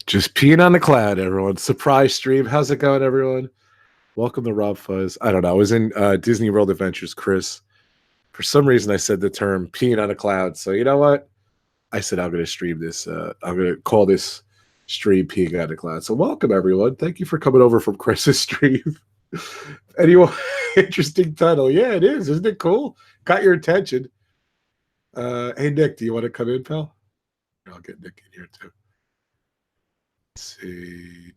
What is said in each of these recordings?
Just peeing on the cloud, everyone. Surprise stream. How's it going, everyone? Welcome to RobFuz. I don't know. I was in Disney World Adventures, Chris. For some reason, I said the term peeing on a cloud. So you know what? I said I'm going to stream this. I'm going to call this stream peeing on a cloud. So welcome, everyone. Thank you for coming over from Chris's stream. Anyone? Interesting title. Yeah, it is. Isn't it cool? Got your attention. Hey, Nick, do you want to come in, pal? I'll get Nick in here, too. Let's see.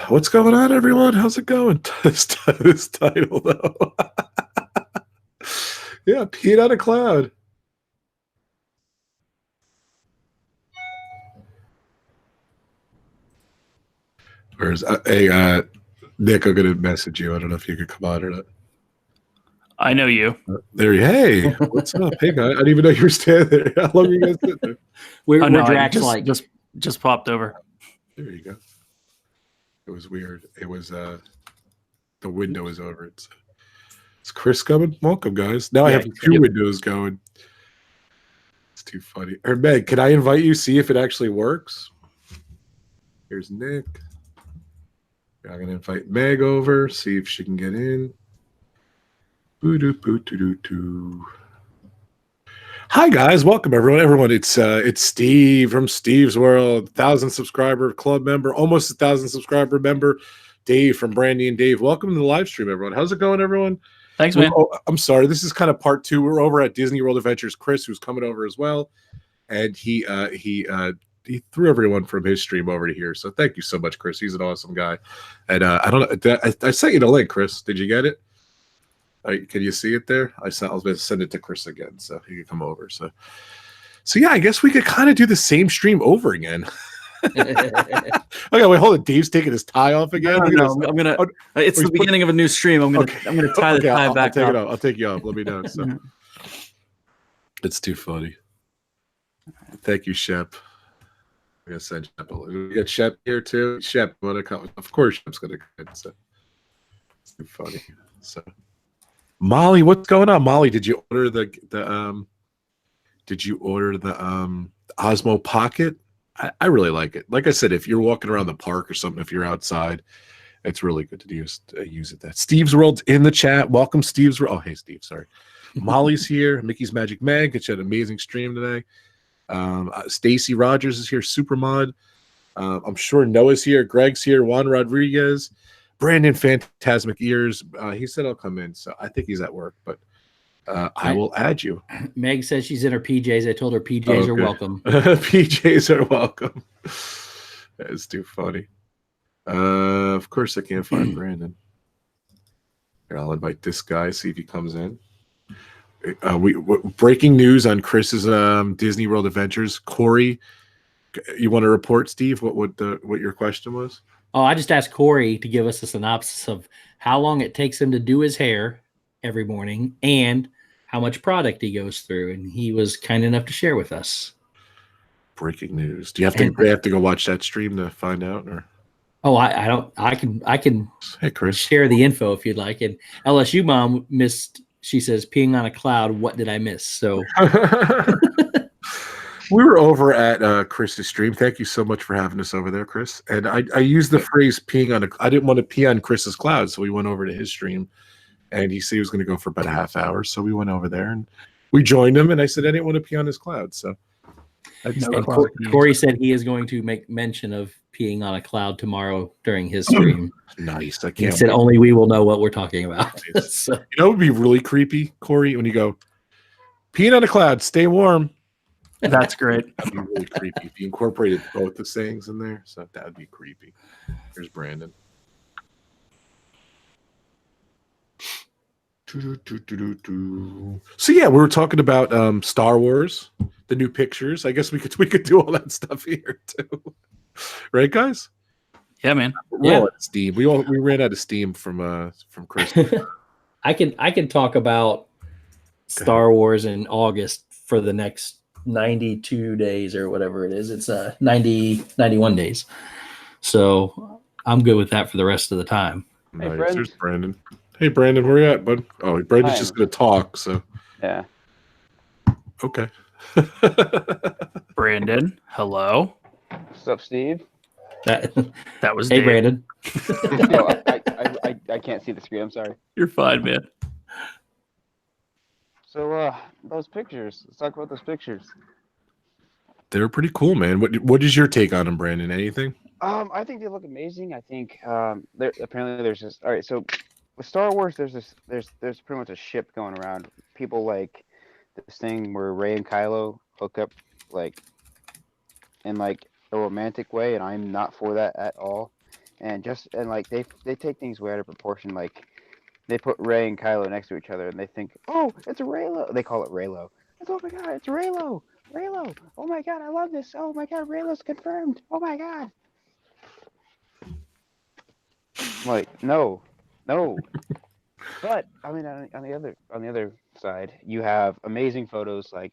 What's going on, everyone? How's it going? This title, though. Yeah, peeing on a cloud. Where's Nick? I'm gonna message you. I don't know if you could come on or not. I know you. There you. Hey, what's up? Hey, guy. I didn't even know you were standing there. How long are you guys sitting there? We're Drax like just popped over. There you go. It was weird. It was the window is over. It's Chris coming. Welcome, guys. Now I have two windows going. It's too funny. Or Meg, can I invite you? See if it actually works. Here's Nick. I'm gonna invite Meg over. See if she can get in. Hi guys, welcome everyone. It's Steve from Steve's World, 1,000 subscriber club member, almost 1,000 subscriber member. Dave from Brandy and Dave. Welcome to the live stream, everyone. How's it going, everyone? Thanks, man. I'm sorry, this is kind of part two. We're over at Disney World Adventures. Chris, who's coming over as well, and he threw everyone from his stream over to here. So thank you so much, Chris. He's an awesome guy. And I don't know, I sent you the link, Chris. Did you get it? Can you see it there? I was going to send it to Chris again, so he could come over. So yeah, I guess we could kind of do the same stream over again. Okay, wait, hold it. Dave's taking his tie off again. No, I'm gonna. It's the beginning of a new stream. I'm gonna tie the tie back up. I'll take you off. Let me know. So it's too funny. Thank you, Shep. I'm gonna send Shep. We got Shep here too. Shep, want to come? Of course, Shep's gonna come. So it's too funny. So. Molly, what's going on? Molly, did you order the Osmo Pocket? I really like it. Like I said, if you're walking around the park or something, if you're outside, it's really good to use it. That Steve's World's in the chat. Welcome, Steve's World. Oh, hey, Steve. Sorry, Molly's here. Mickey's Magic Mag. It's an amazing stream today. Stacy Rogers is here. Supermod. I'm sure Noah's here. Greg's here. Juan Rodriguez. Brandon Phantasmic Ears. He said I'll come in, so I think he's at work, but I will add you. Meg says she's in her PJs. I told her PJs are welcome. PJs are welcome. That is too funny. Of course, I can't find Brandon. Here, I'll invite this guy, see if he comes in. Breaking news on Chris's Disney World Adventures. Corey, you want to report, Steve? What your question was? Oh, I just asked Corey to give us a synopsis of how long it takes him to do his hair every morning and how much product he goes through, and he was kind enough to share with us. Breaking news. Do you have to go watch that stream to find out, or? Oh, I don't. I can. Hey, Chris. Share the info if you'd like. And LSU mom missed. She says, "Peeing on a cloud. What did I miss?" So. We were over at Chris's stream. Thank you so much for having us over there, Chris. And I used the phrase peeing on I didn't want to pee on Chris's cloud, so we went over to his stream. And he said he was going to go for about a half hour. So we went over there and we joined him. And I said I didn't want to pee on his cloud. So Corey said he is going to make mention of peeing on a cloud tomorrow during his stream. Nice. He said only we will know what we're talking about. So. You know, it would be really creepy, Corey, when you go, peeing on a cloud, stay warm. That's great. That'd be really creepy if you incorporated both the sayings in there. So that would be creepy. Here's Brandon. So yeah, we were talking about Star Wars, the new pictures. I guess we could do all that stuff here too, right, guys? Yeah, man. Yeah. All out of steam. We ran out of steam from Chris. I can talk about Star Wars in August for the next 92 days or whatever it is. It's 91 days. So I'm good with that for the rest of the time. Nice. Hey, there's Brandon. Hey, Brandon, where you at, bud? Oh, Brandon's just going to talk, so. Yeah. Okay. Brandon, hello. What's up, Steve? That was Hey, Dave. Brandon. Oh, I can't see the screen. I'm sorry. You're fine, man. So, those pictures. Let's talk about those pictures. They're pretty cool, man. What is your take on them, Brandon? Anything? I think they look amazing. I think apparently there's this. All right, so with Star Wars, there's pretty much a ship going around. People like this thing where Rey and Kylo hook up like in like a romantic way, and I'm not for that at all. And like they take things way out of proportion. Like they put Rey and Kylo next to each other, and they think, oh, it's a Raylo. They call it Raylo. It's, oh my god, it's Raylo. Raylo. Oh my god, I love this. Oh my god, Raylo's confirmed. Oh my god. I'm like, no. But I mean, on the other side, you have amazing photos like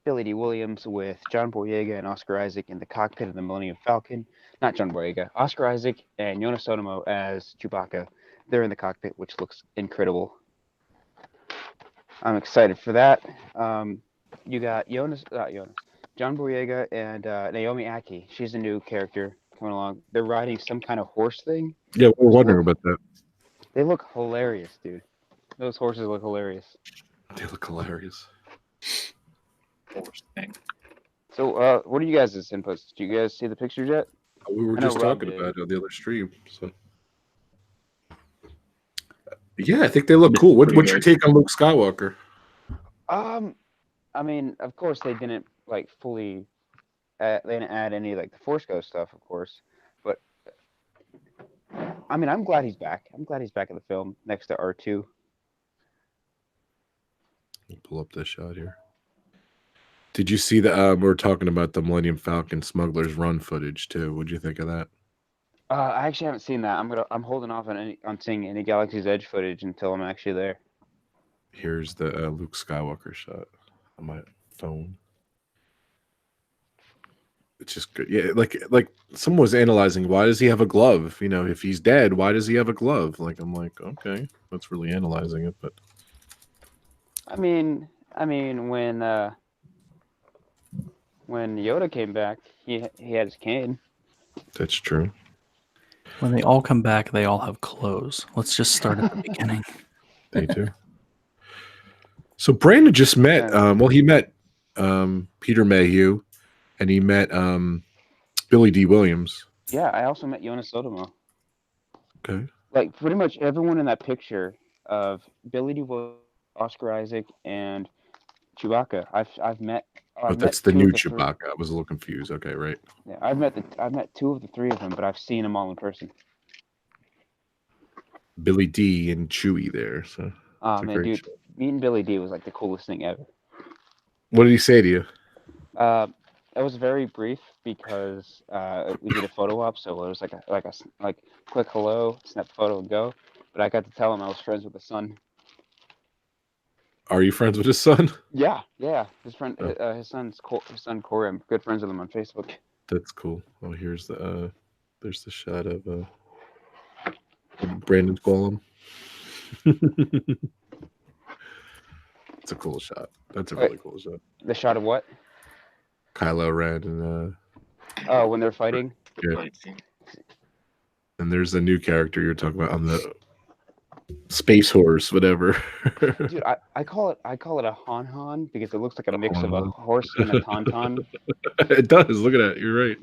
Billy D. Williams with John Boyega and Oscar Isaac in the cockpit of the Millennium Falcon. Not John Boyega, Oscar Isaac and Jonas Sotomo as Chewbacca. They're in the cockpit, which looks incredible. I'm excited for that. You got John Boyega and Naomi Aki. She's a new character coming along. They're riding some kind of horse thing. Yeah, we're wondering about that. They look hilarious, dude. Those horses look hilarious. They look hilarious. Horse thing. So, what are you guys' inputs? Did you guys see the pictures yet? We were just talking about it on the other stream. So, yeah, I think they look cool. What's your take on Luke Skywalker? I mean, of course they didn't like fully. They didn't add any like the Force Ghost stuff, of course. But I mean, I'm glad he's back. I'm glad he's back in the film next to R2. We'll pull up this shot here. Did you see the? We're talking about the Millennium Falcon Smuggler's Run footage too. What'd you think of that? I actually haven't seen that. I'm holding off on seeing any Galaxy's Edge footage until I'm actually there. Here's the Luke Skywalker shot on my phone. It's just good. Yeah, like someone was analyzing, why does he have a glove? You know, if he's dead, why does he have a glove? Like, I'm like, okay, that's really analyzing it, but I mean, when Yoda came back, he had his cane. that's true. When they all come back, they all have clothes. Let's just start at the beginning. They do. So Brandon just met. He met Peter Mayhew, and he met Billy D. Williams. Yeah, I also met Jonas Sotomo. Okay. Like pretty much everyone in that picture of Billy D. Williams, Oscar Isaac, and Chewbacca, I've met. Oh, that's the new Chewbacca. I was a little confused. Okay, right. Yeah, I've met two of the three of them, but I've seen them all in person. Billy D. and Chewie there. So. Oh man, dude, meeting Billy D was like the coolest thing ever. What did he say to you? It was very brief because we did a photo op, so it was like a quick hello, snap a photo and go. But I got to tell him I was friends with his son. Are you friends with his son? Yeah. His son Corey. I'm good friends with him on Facebook. That's cool. Oh, here's there's the shot of Brandon's Golem. It's a cool shot. That's a really cool shot. The shot of what? Kylo Ren and oh, when they're fighting. Yeah. And there's a new character you're talking about on the space horse, whatever. Dude, I call it a Han because it looks like a mix of a horse and a tauntaun. It does. Look at that. You're right.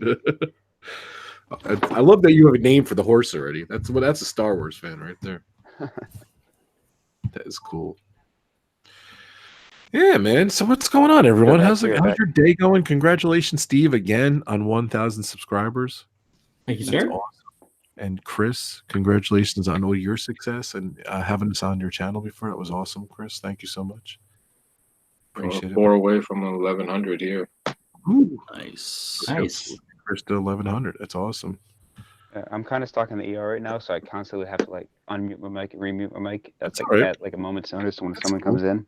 I love that you have a name for the horse already. That's a Star Wars fan right there. That is cool. Yeah, man. So what's going on, everyone? How's your day going? Congratulations, Steve, again on 1,000 subscribers. Thank you, sir. Awesome. And Chris, congratulations on all your success and having us on your channel before. It was awesome, Chris. Thank you so much. Appreciate it. 4 away from 1,100 here. Ooh, Nice. Chris to 1,100. That's awesome. I'm kind of stuck in the ER right now, so I constantly have to like unmute my mic and remute my mic. That's like right. at like a moment's notice when someone comes in.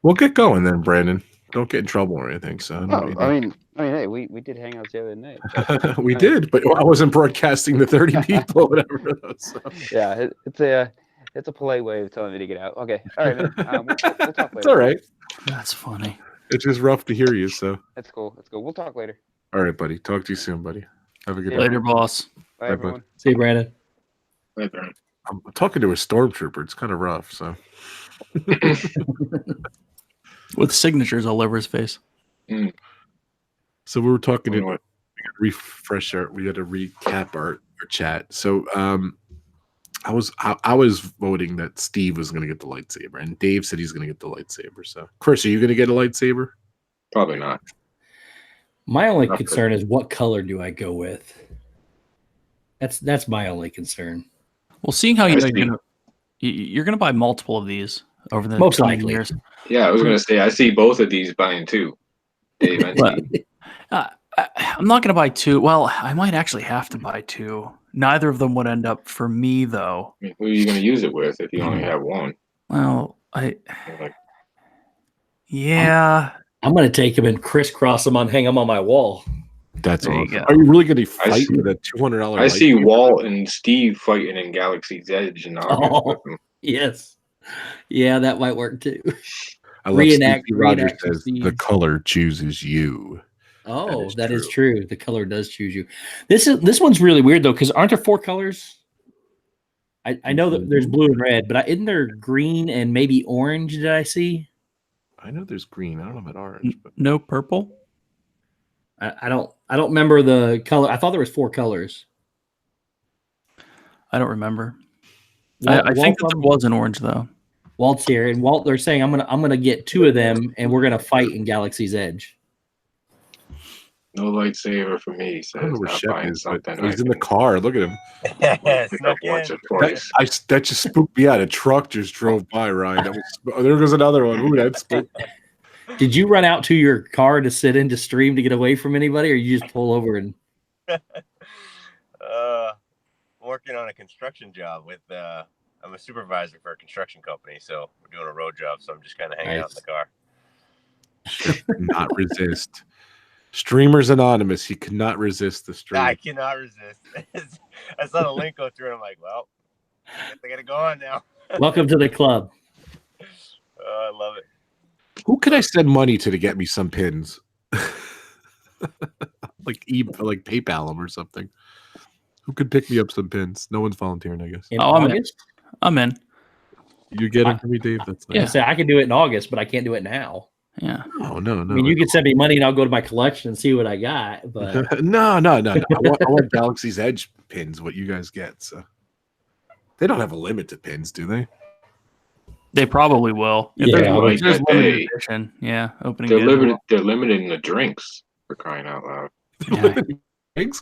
We'll get going then, Brandon. Don't get in trouble or anything, son. I mean, hey, we did hangouts the other night. But, we did, but I wasn't broadcasting to 30 people or whatever. So. Yeah, it's a polite way of telling me to get out. Okay, all right, man. We'll talk later. It's all right. That's funny. It's just rough to hear you. So That's cool. That's cool. We'll talk later. all right, buddy. Talk to you soon, buddy. Have a good Yeah. day. Later, boss. Bye, Bye, everyone. See you, Brandon. Right, Brian. I'm talking to a stormtrooper. It's kind of rough. So With signatures all over his face. we were talking You to know what? refresh our. We had to recap our chat. So I was voting that Steve was going to get the lightsaber, and Dave said he's going to get the lightsaber. So Chris, are you going to get a lightsaber? Probably not. My only Not concern is what color do I go with? That's my only concern. Well, seeing how I you're see. gonna buy multiple of these over the Most coming likely. years. Yeah, I was gonna say I see both of these buying two. Dave and But- Steve. I'm not gonna buy two. Well, I might actually have to buy two. Neither of them would end up for me, though. I mean, who are you gonna use it with if you only have one? Well, Like, yeah. I'm going to take them and crisscross them on, hang them on my wall. That's There you awesome. go. Are you really going to I fight see- with a $200? I see lightsaber? Walt and Steve fighting in Galaxy's Edge in August. Oh. With them. Yes. Yeah, that might work too. I love Reenact- Steve Rogers reenact some says the scenes. color chooses you. Oh, is that is true. true. The color does choose you. This one's really weird though, because aren't there 4 colors? I know that there's blue and red, but isn't there green and maybe orange? Did I see? I know there's green. I don't know about orange, but No purple. I don't remember the color. I thought there was 4 colors. I don't remember. Walt- I think that Walt- there was an orange though. Walt's here, and Walt. They're saying I'm gonna get 2 of them, and we're gonna fight in Galaxy's Edge. No lightsaber for me. I don't Says know where not Shep buying is. But something. he's in the car. Look at him. Pick up once or twice. That just spooked me out. A truck just drove by, Ryan. That was, there goes another one. Ooh, that spooked. Did you run out to your car to sit in to stream to get away from anybody, or you just pull over and? Working on a construction job with I'm a supervisor for a construction company, so we're doing a road job, so I'm just kind of hanging out in the car. Not resist. Streamers Anonymous. He could not resist the stream. I cannot resist. I saw the link go through and I'm like, well, I guess I gotta go on now. Welcome to the club. I love it. Who could I send money to get me some pins? like PayPal them or something. Who could pick me up some pins? No one's volunteering, I guess. In Oh, I'm in. August? I'm in. You get it for me, Dave? That's Yeah, nice. say I can do it in August, but I can't do it now. Yeah. Oh, no. I mean, you can send me money and I'll go to my collection and see what I got. But no. I want Galaxy's Edge pins, what you guys get. So they don't have a limit to pins, do they? They probably will. If Yeah, there's, I if there's would limited say. edition. Yeah. Opening They're day. limited. They're limited in the drinks for crying out loud. Yeah. Thanks,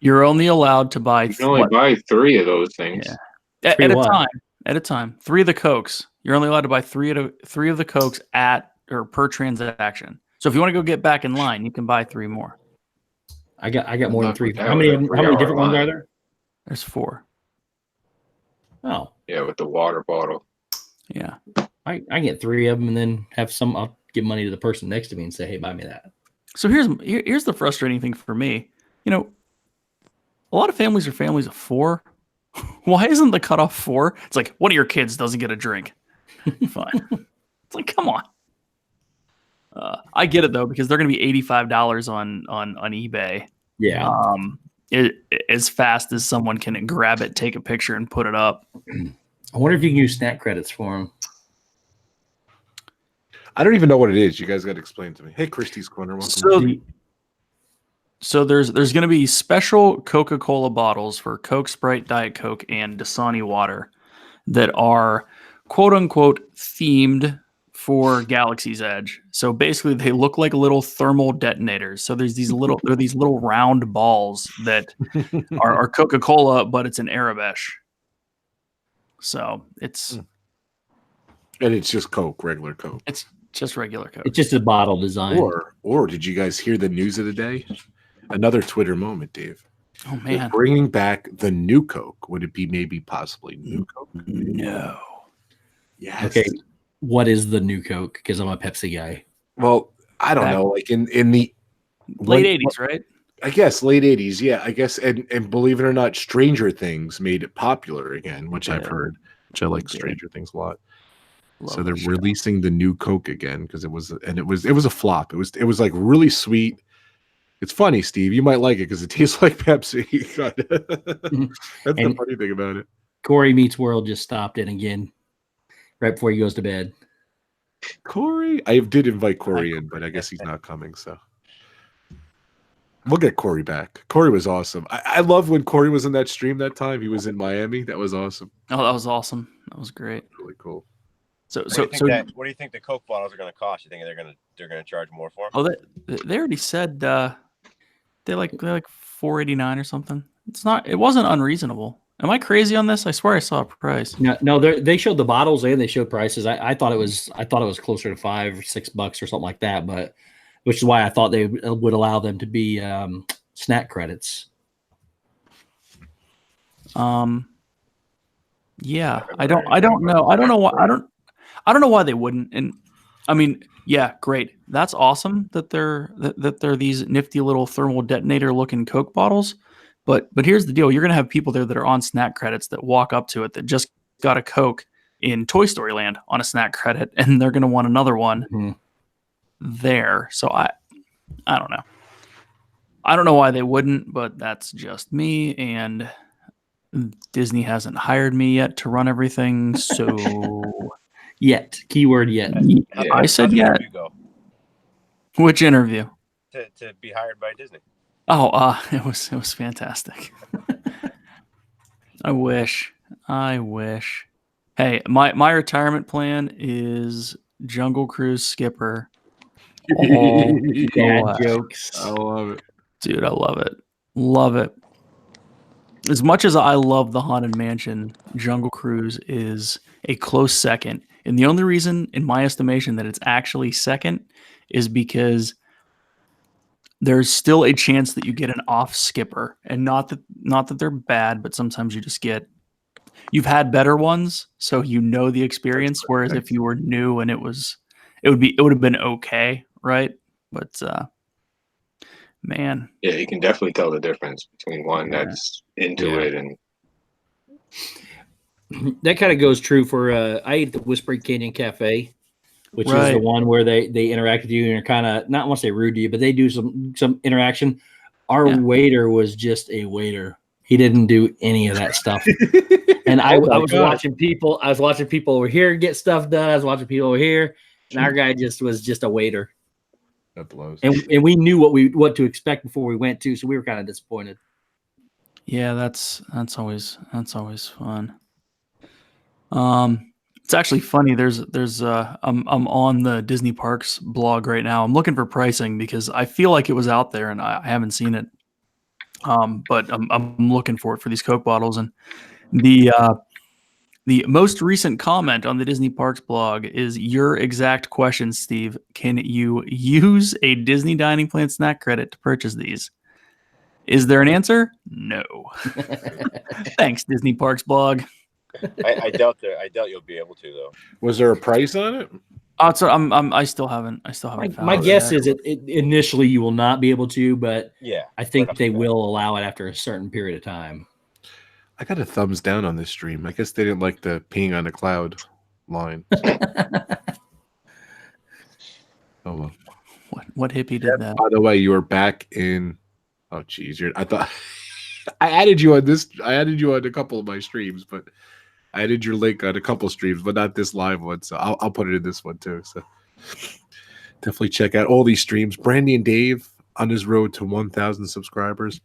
You're only allowed to buy You can only buy 3 of those things. Yeah. Three at a what? time. At a time. 3 of the Cokes. You're only allowed to buy 3 of the Cokes per transaction. So if you want to go get back in line, you can buy 3 more. I got more than Not 3. with that How many one, a how many 3-hour different ones line. are there? There's 4. Oh, Yeah, with the water bottle. Yeah. I get 3 of them and then have some. I'll give money to the person next to me and say, "Hey, buy me that." So here's the frustrating thing for me. You know, a lot of families are families of 4. Why isn't the cutoff 4? It's like one of your kids doesn't get a drink. Fine. It's like, come on. I get it though, because they're going to be $85 on eBay. Yeah. As fast as someone can grab it, take a picture, and put it up. I wonder if you can use snack credits for them. I don't even know what it is. You guys got to explain to me. Hey, Christie's Corner. Welcome. So there's going to be special Coca-Cola bottles for Coke, Sprite, Diet Coke, and Dasani water that are quote unquote themed for Galaxy's Edge. So basically, they look like little thermal detonators. So there's these little round balls that are Coca-Cola, but it's an Arabesh. So it's And it's just Coke, regular Coke. it's just regular Coke. It's just a bottle design. Or did you guys hear the news of the day? Another Twitter moment, Dave. Oh They're man, bringing back the new Coke. Would it be maybe possibly new Coke? no. Yes. Okay. What is the new Coke? Because I'm a Pepsi guy. Well, I don't Back- know. Like in the Late 80s, right? I guess late 80s. Yeah, I guess. And believe it or not, Stranger Things made it popular again, which I've Yeah. heard, which I like Stranger Things a lot. So they're Lovely show. releasing the new Coke again because it was a flop. It was like really sweet. It's funny, Steve. You might like it because it tastes like Pepsi. That's the And- funny thing about it. Corey Meets World just stopped in again right before he goes to bed. Corey, I did invite Corey in, but I guess he's not coming. So we'll get Corey back. Corey was awesome. I love when Corey was in that stream that time. He was in Miami. That was awesome. Oh, that was awesome. That was great. Really cool. So What do you think the Coke bottles are going to cost? You think they're going to charge more for them? oh, they already said they're like $4.89 or something. It wasn't unreasonable. Am I crazy on this? I swear I saw a price. No, they showed the bottles and they showed prices. I thought it was closer to $5 or $6 or something like that, but which is why I thought they would allow them to be snack credits. Yeah, I don't know. I don't know why they wouldn't. And I mean, yeah, great. That's awesome that they're these nifty little thermal detonator looking Coke bottles. But here's the deal: you're gonna have people there that are on snack credits that walk up to it that just got a Coke in Toy Story Land on a snack credit, and they're gonna want another one there. So I don't know. I don't know why they wouldn't, but that's just me. And Disney hasn't hired me yet to run everything, so Yet, keyword yet. I said How'd the yet. interview go? Which interview? To be hired by Disney. Oh, it was fantastic. I wish. Hey, my retirement plan is Jungle Cruise skipper. All the Dad way. jokes. I love it. Dude, I love it. Love it. As much as I love the Haunted Mansion, Jungle Cruise is a close second. And the only reason, in my estimation, that it's actually second is because there's still a chance that you get an off skipper. And not that they're bad, but sometimes you've had better ones, so you know the experience. Whereas if you were new and it would have been okay, right? But man. Yeah, you can definitely tell the difference between one that's into it and That kind of goes true for I ate the Whispering Canyon Cafe, which is the Right. one where they interact with you and are kind of not want to say rude to you, but they do some interaction. Our waiter was just a waiter. He didn't do any of that stuff. And I was watching people. I was watching people over here get stuff done. I was watching people over here, and our guy was just a waiter. That blows. And we knew what to expect before we went to, so we were kind of disappointed. Yeah, that's always fun. It's actually funny. I'm on the Disney Parks blog right now. I'm looking for pricing because I feel like it was out there and I haven't seen it. But I'm looking for it for these Coke bottles, and the most recent comment on the Disney Parks blog is your exact question, Steve. Can you use a Disney Dining Plan snack credit to purchase these? Is there an answer? No. Thanks, Disney Parks blog. I doubt you'll be able to though. Was there a price on it? Oh, so I still haven't found My it guess yet. is it initially you will not be able to, but Yeah, I think right they off the bat. will allow it after a certain period of time. I got a thumbs down on this stream. I guess they didn't like the peeing on the cloud line. Oh well. What hippie did that? By the way, you are back in. Oh geez, I thought I added you on this. I added you on a couple of my streams, but I added your link on a couple streams, but not this live one. So I'll put it in this one too. So definitely check out all these streams. Brandy and Dave on his road to 1,000 subscribers.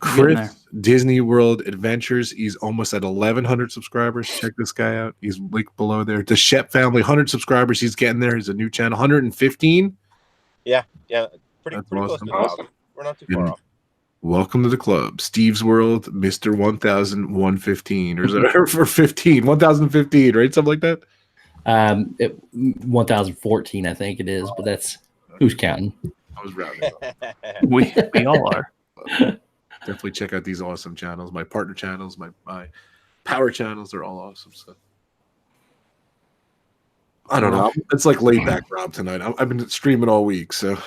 Getting there. Chris, Disney World Adventures, he's almost at 1,100 subscribers. Check this guy out. He's linked below there. The Shep family, 100 subscribers. He's getting there. He's a new channel, 115. Yeah, pretty That's close awesome. to 1,000. We're not too far off. Welcome to the club. Steve's World, Mr. 1,115. Or is it for 15? 1,015, right? Something like that? 1014, I think it is, but that's who's counting. I was rounding up. We all are. Definitely check out these awesome channels. My partner channels, my power channels, they're all awesome. So I don't know. It's like laid back Rob tonight. I've been streaming all week, so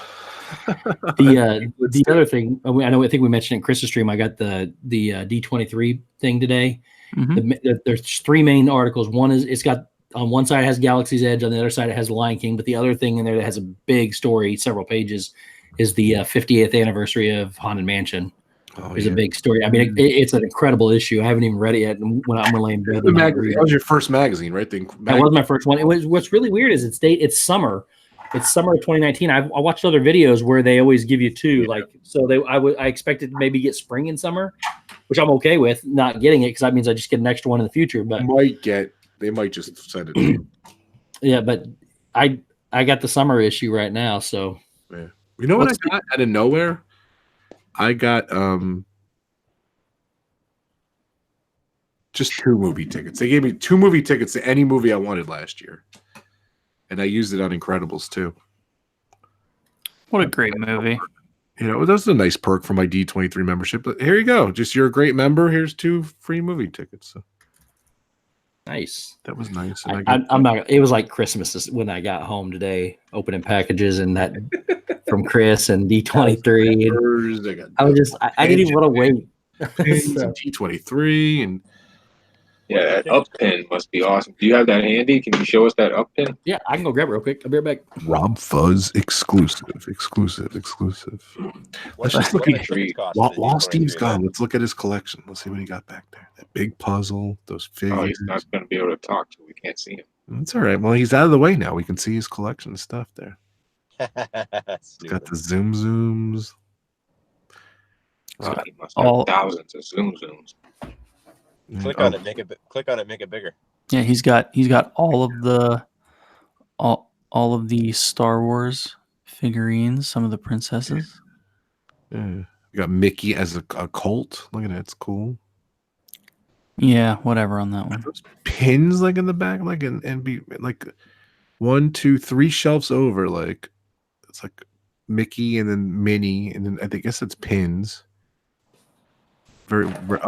The other thing, I think we mentioned in Chris's stream, I got the D23 thing today. Mhm. There's three main articles. One is it's got on one side it has Galaxy's Edge, on the other side it has Lion King. But the other thing in there that has a big story, several pages, is the 50th anniversary of Haunted Mansion. There's a big story. I mean, it's an incredible issue. I haven't even read it yet. When I'm going to lay in bed, That was your first magazine, right? That was my first one. It was. What's really weird is it's summer. It's summer of 2019. I watched other videos where they always give you two. Yeah. Like, so I expected to maybe get spring and summer, which I'm okay with not getting it because that means I just get an extra one in the future. But they might just send it to you. Yeah, but I got the summer issue right now. So yeah. You know what I got out of nowhere? I got just 2 movie tickets. They gave me 2 movie tickets to any movie I wanted last year. And I used it on Incredibles too. What a great movie. You know, that's a nice perk for my D23 membership. But here you go. Just you're a great member. Here's 2 free movie tickets. So. Nice. That was nice. I'm not. It was like Christmas when I got home today, opening packages and that from Chris and D23. I was just. I didn't even want to wait. D23 and yeah, that up pin must be awesome. Do you have that handy? Can you show us that up pin? Yeah, I can go grab it real quick. I'll be right back. RobFuz exclusive. Let's just look at while Steve's gone. Let's look at his collection. Let's see what he got back there. That big puzzle, those figures. Oh, he's not going to be able to talk to. We can't see him. That's all right. Well, he's out of the way now. We can see his collection of stuff there. He's got the zooms. So he must have thousands of zooms. Click on it, make it bigger. Yeah, he's got all of the Star Wars figurines, some of the princesses. Yeah. You got Mickey as a colt. Look at that, it's cool. Yeah, whatever on that one. Those pins like in the back, like and be like 1, 2, 3 shelves over, like it's like Mickey and then Minnie, and then I guess it's pins.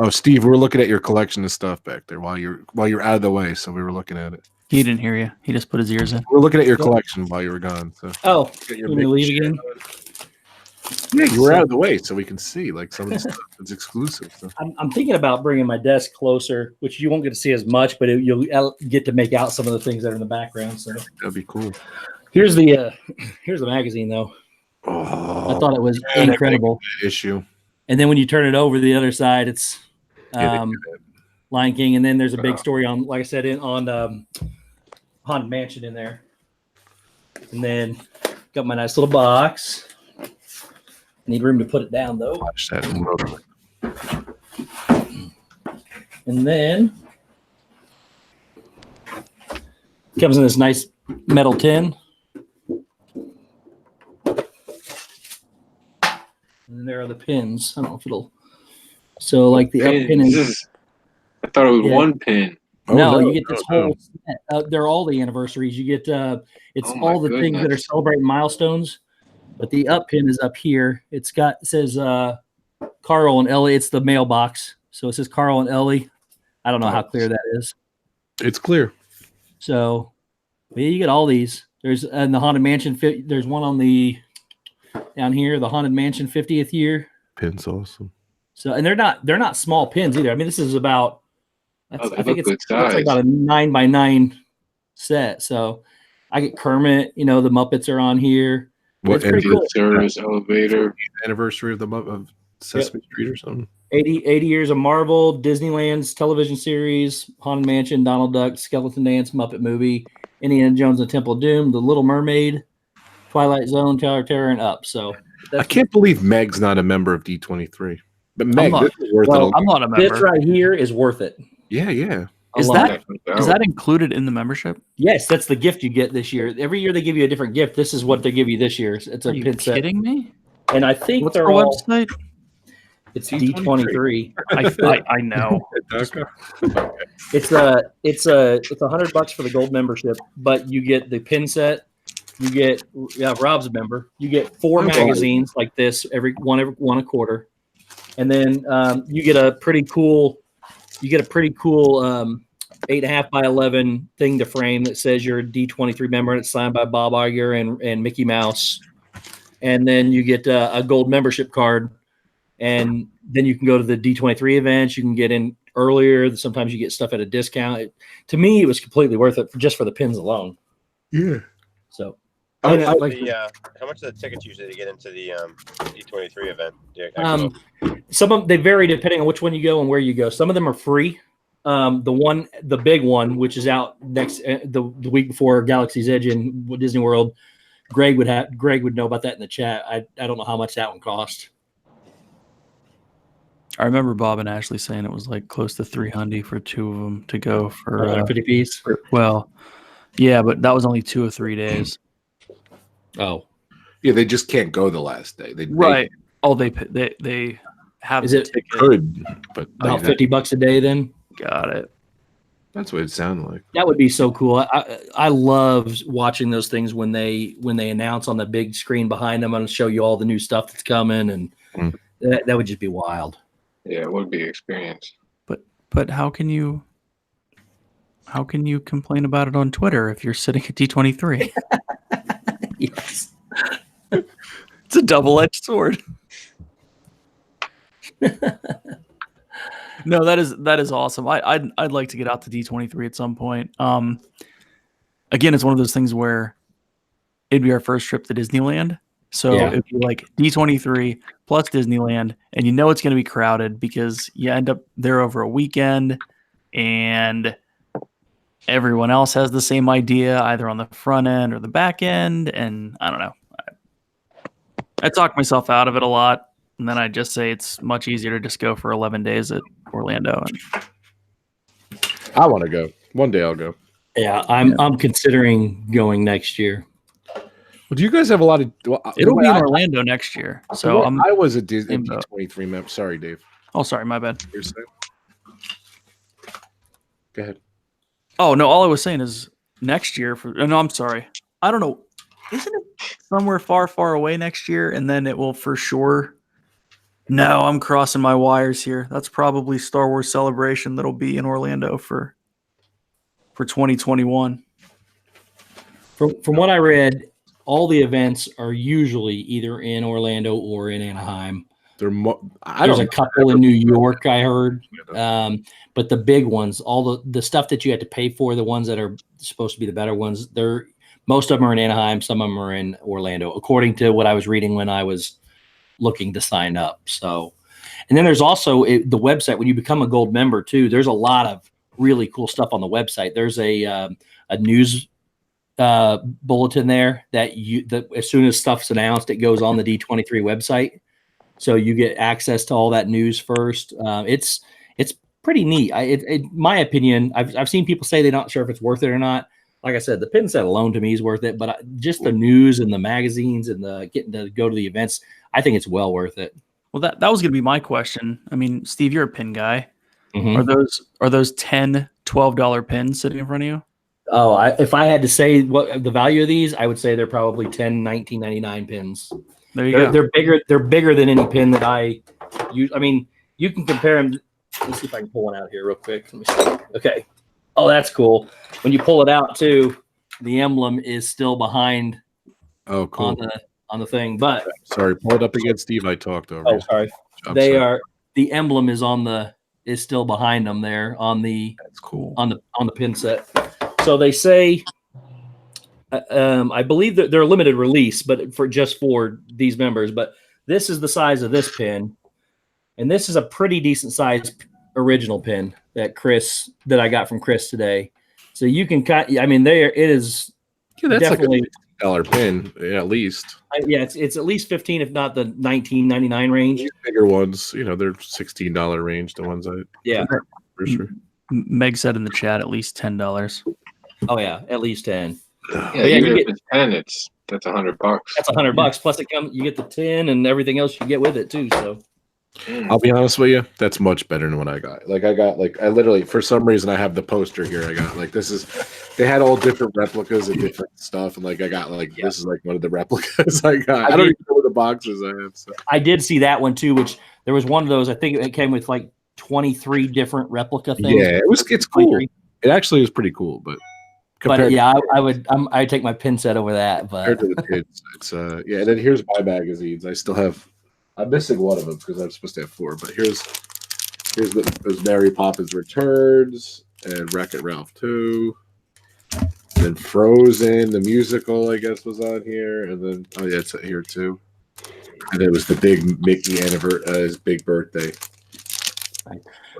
Steve, we're looking at your collection of stuff back there while you're out of the way, so we were looking at it. He didn't hear you. He just put his ears in. We're looking at your collection while you were gone. So you want me to leave again? Yeah, you were out of the way, so we can see like some of the stuff that's exclusive. So. I'm thinking about bringing my desk closer, which you won't get to see as much, but you'll get to make out some of the things that are in the background. So that'd be cool. Here's the magazine, though. Oh, I thought it was incredible issue. And then when you turn it over the other side, it's Lion King, and then there's a big story on, like I said, on Haunted Mansion in there. And then got my nice little box. I need room to put it down though. Watch that. And then comes in this nice metal tin. And there are the pins. I don't know if it'll. So, like the up pin is. I thought it was one pin. No, you get this whole set. They're all the anniversaries. You get it's all the things that are celebrating milestones. But the up pin is up here. It says Carl and Ellie. It's the mailbox. So it says Carl and Ellie. I don't know how clear that is. It's clear. So, yeah, you get all these. There's in the Haunted Mansion. There's one on the. Down here, the Haunted Mansion 50th year. Pin's awesome. So, and they're not small pins either. I mean, this is about. I think it's like about a 9x9 set. So, I get Kermit. You know, the Muppets are on here. What service elevator? Anniversary of Sesame Street or something. 80 years of Marvel, Disneyland's television series, Haunted Mansion, Donald Duck, Skeleton Dance, Muppet Movie, Indiana Jones and the Temple of Doom, The Little Mermaid, Twilight Zone, Tower of Terror, and Up. So I can't believe Meg's not a member of D23. But Meg, this is worth it. I'm not a member. This right here is worth it. Yeah. Is that included in the membership? Yes, that's the gift you get this year. Every year they give you a different gift. This is what they give you this year. It's a pin set. Are you kidding me? And I think what's our website? It's D23. I know. It's $100 for the gold membership, but you get the pin set. You get Rob's a member. You get 4 magazines like this, every one a quarter, and then you get a pretty cool 8.5 by 11 thing to frame that says you're a D23 member, and it's signed by Bob Iger and Mickey Mouse. And then you get a gold membership card, and then you can go to the D23 events. You can get in earlier. Sometimes you get stuff at a discount. To me, it was completely worth it just for the pins alone. Yeah. So, How and, much, like, how much are the tickets usually to get into the D23 event? some of them, they vary depending on which one you go and where you go. Some of them are free. The big one, which is out next the week before Galaxy's Edge in Disney World, Greg would know about that in the chat. I don't know how much that one cost. I remember Bob and Ashley saying it was like close to $300 for two of them to go for 150 piece. Well, yeah, but that was only 2 or 3 days. Oh, Yeah, they just can't go the last day. Right. They have Is the it ticket. Could, but about $50 a day then? Got it. that's what it sounded like. That would be so cool. I love watching those things when they announce on the big screen behind them and show you all the new stuff that's coming, and that would just be wild. Yeah, it would be experience. But how can you complain about it on Twitter if you're sitting at D23? Yes. It's a double-edged sword. No, that is awesome. I'd like to get out to D23 at some point. Again, it's one of those things where it'd be our first trip to Disneyland. So it'd be like D23 plus Disneyland, and you know it's going to be crowded because you end up there over a weekend, and everyone else has the same idea, either on the front end or the back end, and I don't know. I talk myself out of it a lot, and then I just say it's much easier to just go for 11 days at Orlando. I want to go. One day I'll go. Yeah, I'm considering going next year. Well, do you guys have a lot of? Well, It'll be in Orlando next year. So I was a Disney D23 member. Sorry, Dave. Oh, sorry, my bad. You're saying? Go ahead. Oh no, all I was saying is next year. No, I'm sorry. I don't know. Isn't it somewhere far, far away next year? And then it will for sure. No, I'm crossing my wires here. That's probably Star Wars Celebration that'll be in Orlando for 2021. From what I read, all the events are usually either in Orlando or in Anaheim. There's a couple in New York, I heard. But the big ones, all the stuff that you had to pay for, the ones that are supposed to be the better ones, most of them are in Anaheim, some of them are in Orlando, according to what I was reading when I was looking to sign up. So, and then there's also the website. When you become a gold member too, there's a lot of really cool stuff on the website. There's a news bulletin there that as soon as stuff's announced, it goes on the D23 website, so you get access to all that news first. It's pretty neat. In my opinion, I've seen people say they're not sure if it's worth it or not. Like I said, the pin set alone to me is worth it, but just the news and the magazines and the getting to go to the events, I think it's well worth it. Well, that was going to be my question. I mean, Steve, you're a pin guy. Mm-hmm. Are those $10, $12 pins sitting in front of you? Oh, if I had to say what the value of these, I would say they're probably $10, $19.99 pins. There you go. They're bigger. They're bigger than any pin that I use. I mean, you can compare them. Let's see if I can pull one out here real quick. Let me see. Okay. Oh, that's cool. When you pull it out too, the emblem is still behind. Oh, cool. On the thing, but sorry, pull it up against Steve. I talked over. Oh, sorry. The emblem is still behind them there on the. That's cool. On the pin set. So they say, I believe that they're a limited release, but for these members. But this is the size of this pin, and this is a pretty decent sized original pin that I got from Chris today. So you can cut. I mean, it is that's definitely like a $6 pin, at least. It's at least 15, if not the $19.99 range. These bigger ones, they're $16 range. The ones for sure. Meg said in the chat at least $10. Oh yeah, at least 10. Yeah, even if it's 10, that's $100. That's $100. Plus you get the tin and everything else you get with it too. So I'll be honest with you, that's much better than what I got. I literally, for some reason, I have the poster here. I got they had all different replicas of different stuff, and I got this is one of the replicas I got. I don't even know what the boxes I have. So. I did see that one too, which there was one of those. I think it came with 23 different replica things. Yeah, it's cool. It actually is pretty cool, but yeah, I'd take my pin set over that. But compared to the pins, it's yeah. And then here's my magazines. I'm missing one of them because I'm supposed to have 4. But here's There's Mary Poppins Returns and Wreck-It Ralph 2. Then Frozen, the musical, I guess, was on here. And then, it's here too. And it was the big Mickey his big birthday.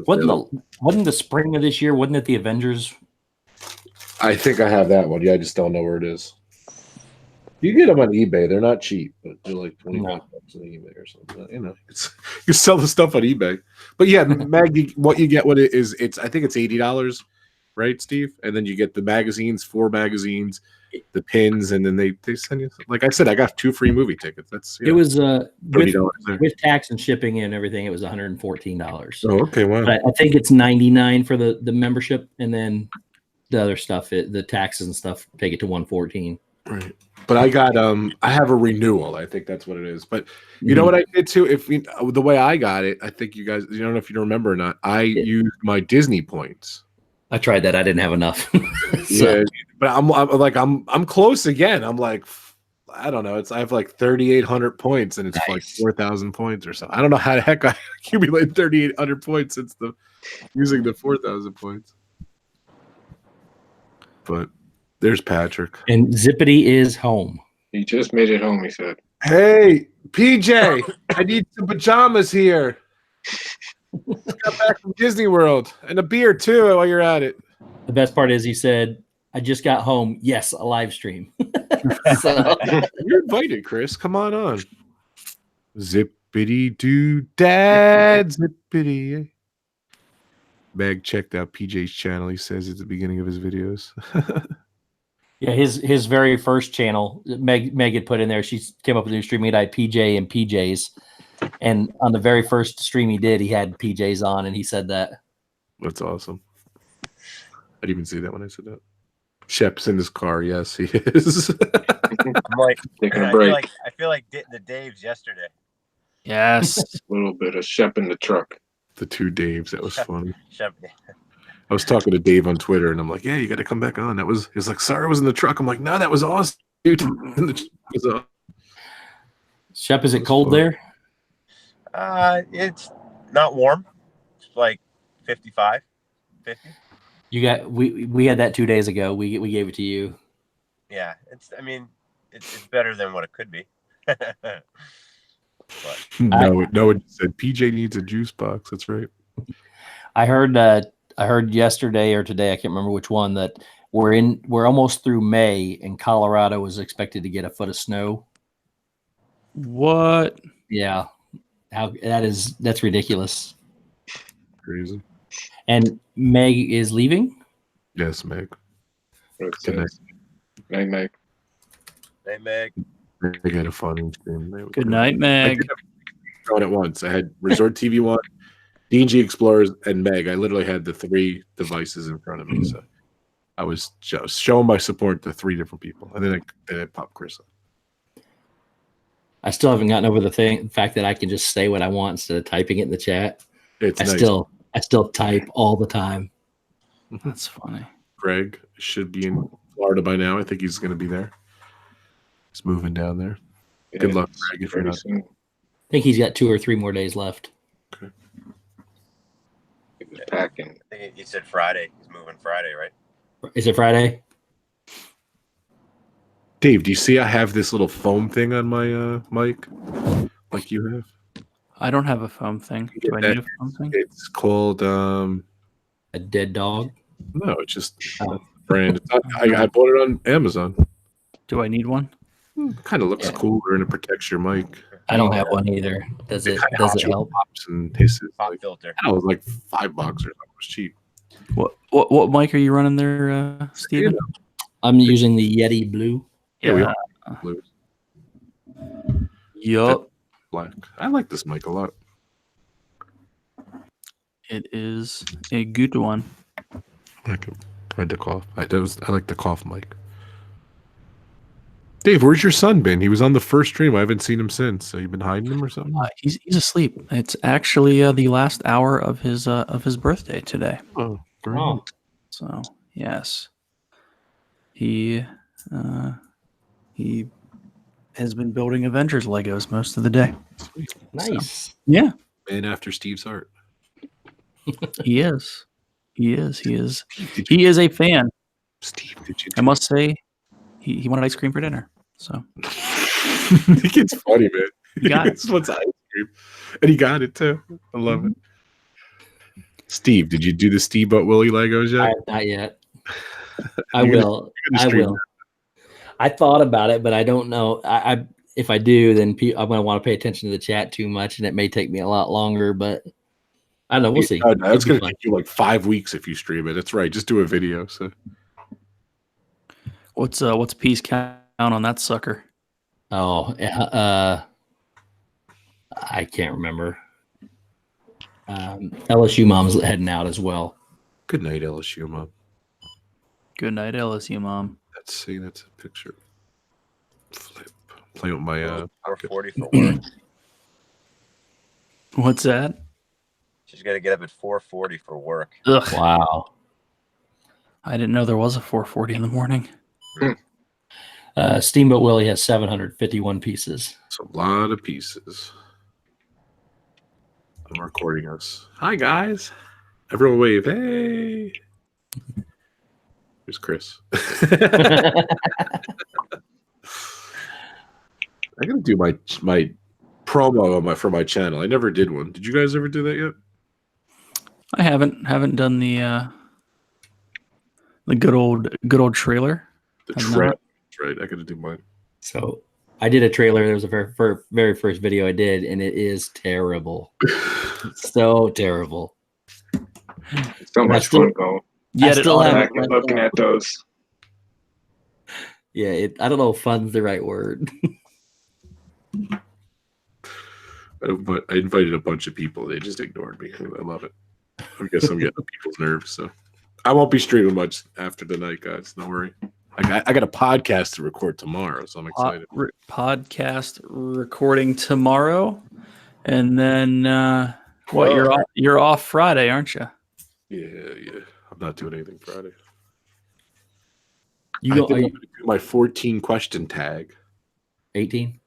Wasn't the spring of this year? Wasn't it the Avengers? I think I have that one. Yeah, I just don't know where it is. You get them on eBay. They're not cheap, but they're like $25 on eBay or something. You know, you sell the stuff on eBay. But yeah, Maggie, what you get what it is, I think it's $80, right, Steve? And then you get the magazines, 4 magazines, the pins, and then they send you. Like I said, I got 2 free movie tickets. That's It was $30 with tax and shipping and everything. It was $114. Oh, okay, wow. But I think it's $99 for the membership, and then the other stuff, the taxes and stuff, take it to $114. Right. But I got I have a renewal. I think that's what it is. But you know what I did too? The way I got it, I think you guys, I don't know if you remember or not. I used my Disney points. I tried that. I didn't have enough. Yeah, but I'm close again. I'm like, I don't know. I have like 3,800 points, and it's like 4,000 points or something. I don't know how the heck I accumulated 3,800 points since using the 4,000 points. But there's Patrick. And Zippity is home. He just made it home, he said. Hey, PJ, I need some pajamas here. Just got back from Disney World. And a beer, too, while you're at it. The best part is he said, I just got home. Yes, a live stream. So. You're invited, Chris. Come on. Zippity-doo-dad, zippity. Meg checked out PJ's channel. He says at the beginning of his videos. Yeah, his very first channel, Meg had put in there. She came up with a new stream. He had PJ and PJs, and on the very first stream he did, he had PJs on, and he said that. That's awesome. I didn't even see that when I said that. Shep's in his car. Yes, he is. I'm like taking a break. I feel like the Daves yesterday. Yes. A little bit of Shep in the truck. The 2 Daves. That was funny. Shep. I was talking to Dave on Twitter, and I'm like, "Yeah, you got to come back on." He's like, "Sorry, I was in the truck." I'm like, "No, that was awesome, dude." Shep, is it cold there? It's not warm. It's like 55, 50. You got we had that 2 days ago. We gave it to you. Yeah, it's better than what it could be. But no, it said PJ needs a juice box. That's right. I heard yesterday or today, I can't remember which one, that we're almost through May, and Colorado is expected to get a foot of snow. What? Yeah, that's ridiculous. Crazy. And Meg is leaving. Yes, Meg. Good night, Meg. Hey, Meg. They had a funny stream. Good night, Meg. Going at once. I had Resort TV 1, D&G Explorers, and Meg. I literally had the 3 devices in front of me. So I was just showing my support to 3 different people. And then I popped Chris up. I still haven't gotten over the fact that I can just say what I want instead of typing it in the chat. It's nice. I still type all the time. That's funny. Greg should be in Florida by now. I think he's going to be there. He's moving down there. Yeah, good luck, Greg, if you're not. I think he's got 2 or 3 more days left. Okay. He was packing. I think he said Friday. He's moving Friday, right? Is it Friday? Dave, do you see I have this little foam thing on my mic like you have? I don't have a foam thing. Do I need a foam thing? It's called A dead dog? no, it's just a brand. I bought it on Amazon. Do I need one? Kind of looks cooler and it protects your mic. I don't have one either. Does it help? Pops and hisses. Pop Like, filter. it was like $5 or something. It was cheap. What mic are you running there, Steven? I'm using the Yeti Blue. Yeah, we all have blues. Yup. Black. I like this mic a lot. It is a good one. I like it. I had to cough. I like the cough mic. Dave, where's your son been? He was on the first stream. I haven't seen him since. So you been hiding him or something? He's asleep. It's actually the last hour of his birthday today. Oh, great. Oh. So yes, he has been building Avengers Legos most of the day. Sweet. Nice. So, yeah. Man after Steve's heart. He is. He is. He is. Steve, He is a fan. Steve, did you? I must say, he wanted ice cream for dinner. So It gets funny, man. He got it. This one's ice cream, and he got it too. I love it. Steve, did you do the Steamboat Willie Legos yet? Not yet. I You're gonna- will. you're gonna I stream will. I thought about it, but I don't know. If I do, then I'm going to want to pay attention to the chat too much, and it may take me a lot longer. But I don't know. We'll see. No, it's It'll going be to fun. take you like 5 weeks if you stream it. That's right. Just do a video. So what's piece count on that sucker? Oh, I can't remember. LSU mom's heading out as well. good night, LSU mom. Good night, LSU mom. Let's see. That's a picture. Flip. Play with my 4:40 for work. What's that? She's got to get up at 4:40 for work. Ugh. Wow. I didn't know there was a 4:40 in the morning. Steamboat Willie has 751 pieces. It's a lot of pieces. I'm recording us. Hi guys. Everyone wave. Hey. Here's Chris. I gotta do my promo for my channel. I never did one. Did you guys ever do that yet? I haven't done the good old trailer. The Have trailer. not. That's right. I gotta do mine. So I did a trailer. There was a very first video I did, and it is terrible. So terrible. It's so And I much still- fun going Yet it still auto- haven't- back and looking at those. Yeah, I don't know if fun's the right word. But I invited a bunch of people. They just ignored me. I love it. I guess I'm getting on people's nerves. So I won't be streaming much after tonight, guys. Don't worry. I got a podcast to record tomorrow, so I'm excited. Podcast recording tomorrow, and then Whoa. you're off Friday, aren't you? Yeah. I'm not doing anything Friday. You I go, think are I'm you gonna do my 14 question tag. 18?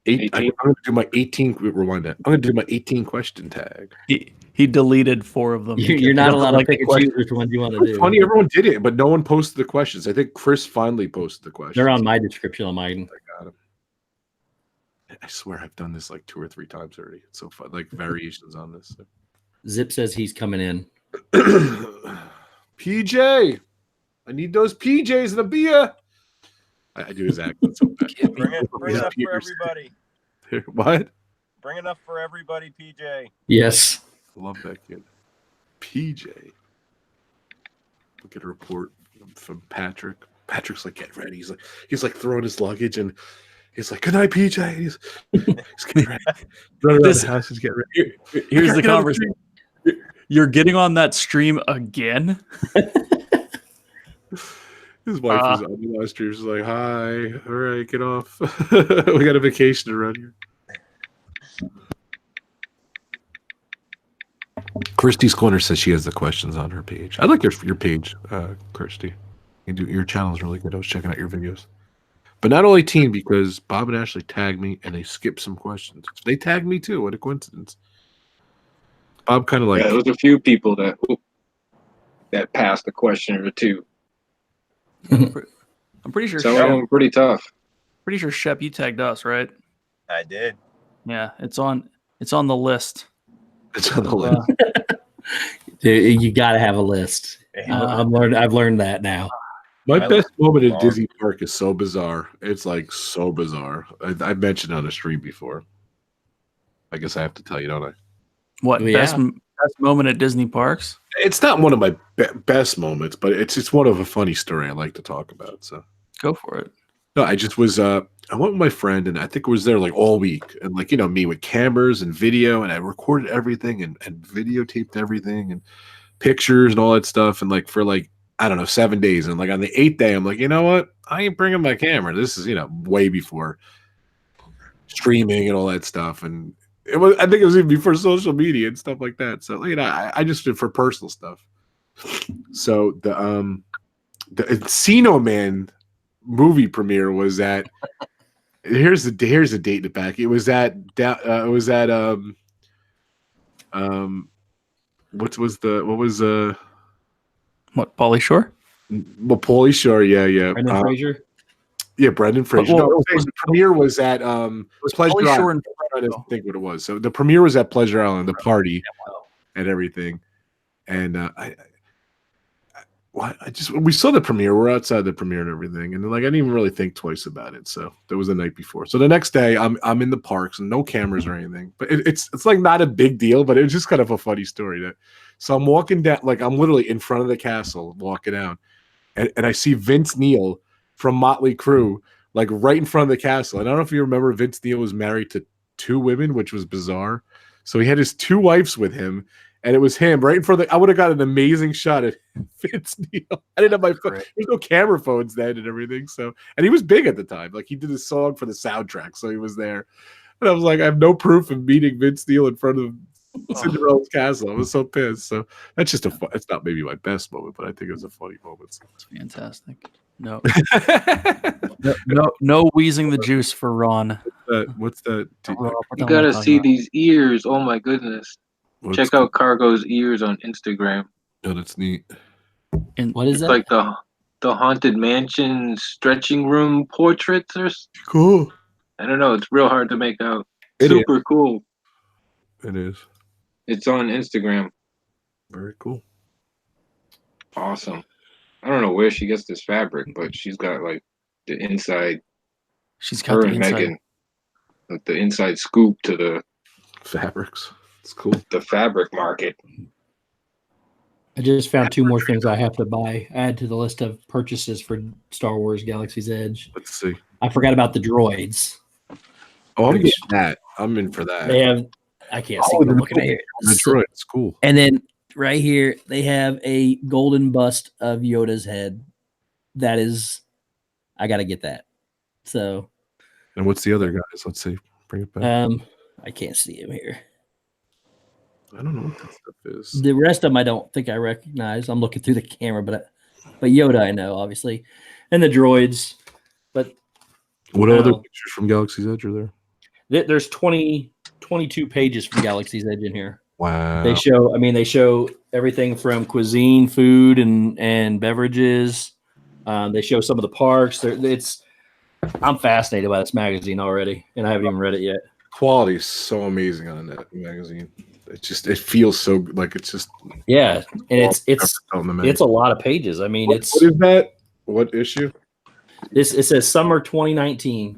I'm 18? going to do my 18. Rewind that. I'm going to do my 18 question tag. He deleted 4 of them. You're not allowed to Like pick the and question. choose which ones you want to It's do. funny, everyone did it, but no one posted the questions. I think Chris finally posted the questions. They're on my description on mine. I got him. I swear I've done this like 2 or 3 times already. It's so fun, like variations on this. Zip says he's coming in. PJ, I need those PJs and a beer. I do his accent so bad. Bring enough for Peters. everybody. What? Bring enough for everybody, PJ. Yes. I love that kid. PJ. Look at a report from Patrick. Patrick's like, get ready. He's like throwing his luggage and he's like, good night, PJ. He's getting ready. Running around the house. He's getting ready. Here's the Get on conversation. You're getting on that stream again? His wife was on the last stream. She's like, hi. All right, get off. We got a vacation to run here. Christy's Corner says she has the questions on her page. I like your page, Christy. Your channel is really good. I was checking out your videos. But not only team, because Bob and Ashley tagged me and they skipped some questions. They tagged me too. What a coincidence. Bob kind of like... Yeah, there was a few people that passed a question or two. I'm pretty sure. Some of them pretty tough. Pretty sure Shep, you tagged us, right? I did. Yeah, it's on the list. It's on the list. Dude, you got to have a list. I've learned that now. My I best moment at long. Disney Park is so bizarre. It's like so bizarre. I mentioned it on a stream before. I guess I have to tell you, don't I? What Yeah. best moment at Disney parks? It's not one of my best moments, but it's one of a funny story I like to talk about. So Go for it. no, I just was I went with my friend and I think I was there like all week and like me with cameras and video and I recorded everything and videotaped everything and pictures and all that stuff and like for like I don't know 7 days and like on the 8th day I'm like, you know what, I ain't bringing my camera. This is way before streaming and all that stuff and I think it was even before social media and stuff like that. So I just did for personal stuff. So the Encino Man movie premiere was at here's the date to back. It was at what was What, Pauly Shore? well, Pauly Shore, yeah. Brendan Fraser. Yeah, Brendan Fraser. well, No, it was- the premiere was at It was Pleasure Pauly Shore Island. and I'm trying to think what it was. So the premiere was at Pleasure Island, the party and everything. And we saw the premiere. We're outside the premiere and everything, and like I didn't even really think twice about it. So that was the night before. So the next day, I'm in the parks and no cameras or anything. But it's like not a big deal, but it was just kind of a funny story. So I'm walking down, like I'm literally in front of the castle, walking down, and I see Vince Neil from Motley Crue, like right in front of the castle. And I don't know if you remember, Vince Neil was married to 2 women, which was bizarre. So he had his 2 wives with him. And it was him right in front of I would have got an amazing shot at Vince Neil. I didn't have my phone. There's no camera phones then and everything. So, and he was big at the time. Like he did a song for the soundtrack. So he was there. And I was like, I have no proof of meeting Vince Neil in front of Cinderella's castle. I was so pissed. So that's just it's not maybe my best moment, but I think it was a funny moment. It's fantastic. No, no wheezing the juice for Ron. What's that? You gotta see these ears. Oh my goodness. Check out Cargo's ears on Instagram. Oh, that's neat. And What is It's that? like the Haunted Mansion stretching room portraits or Cool. I don't know. It's real hard to make out. It Super cool. It is. It's on Instagram. Very cool. Awesome. I don't know where she gets this fabric, but she's got like the inside. She's got Her the and inside. Megan, like the inside scoop to the Fabrics. It's cool. the fabric market. I just found 2 more things I have to buy. Add to the list of purchases for Star Wars Galaxy's Edge. Let's see. I forgot about the droids. Oh, I'm getting that. I'm in for that. They have. I can't see. Oh, What I'm looking at here. Detroit. It's cool. And then right here, they have a golden bust of Yoda's head. That is, I got to get that. So, And what's the other guys? Let's see. Bring it back. I can't see him here. I don't know what that stuff is. The rest of them I don't think I recognize. I'm looking through the camera, but Yoda I know, obviously. And the droids. But What other pictures from Galaxy's Edge are there? there's 22 pages from Galaxy's Edge in here. Wow. They show everything from cuisine, food, and beverages. They show some of the parks. I'm fascinated by this magazine already, and I haven't even read it yet. Quality is so amazing on that magazine. It feels so like it's just Yeah, and it's a lot of pages. I mean, what is that? What issue? It says summer 2019.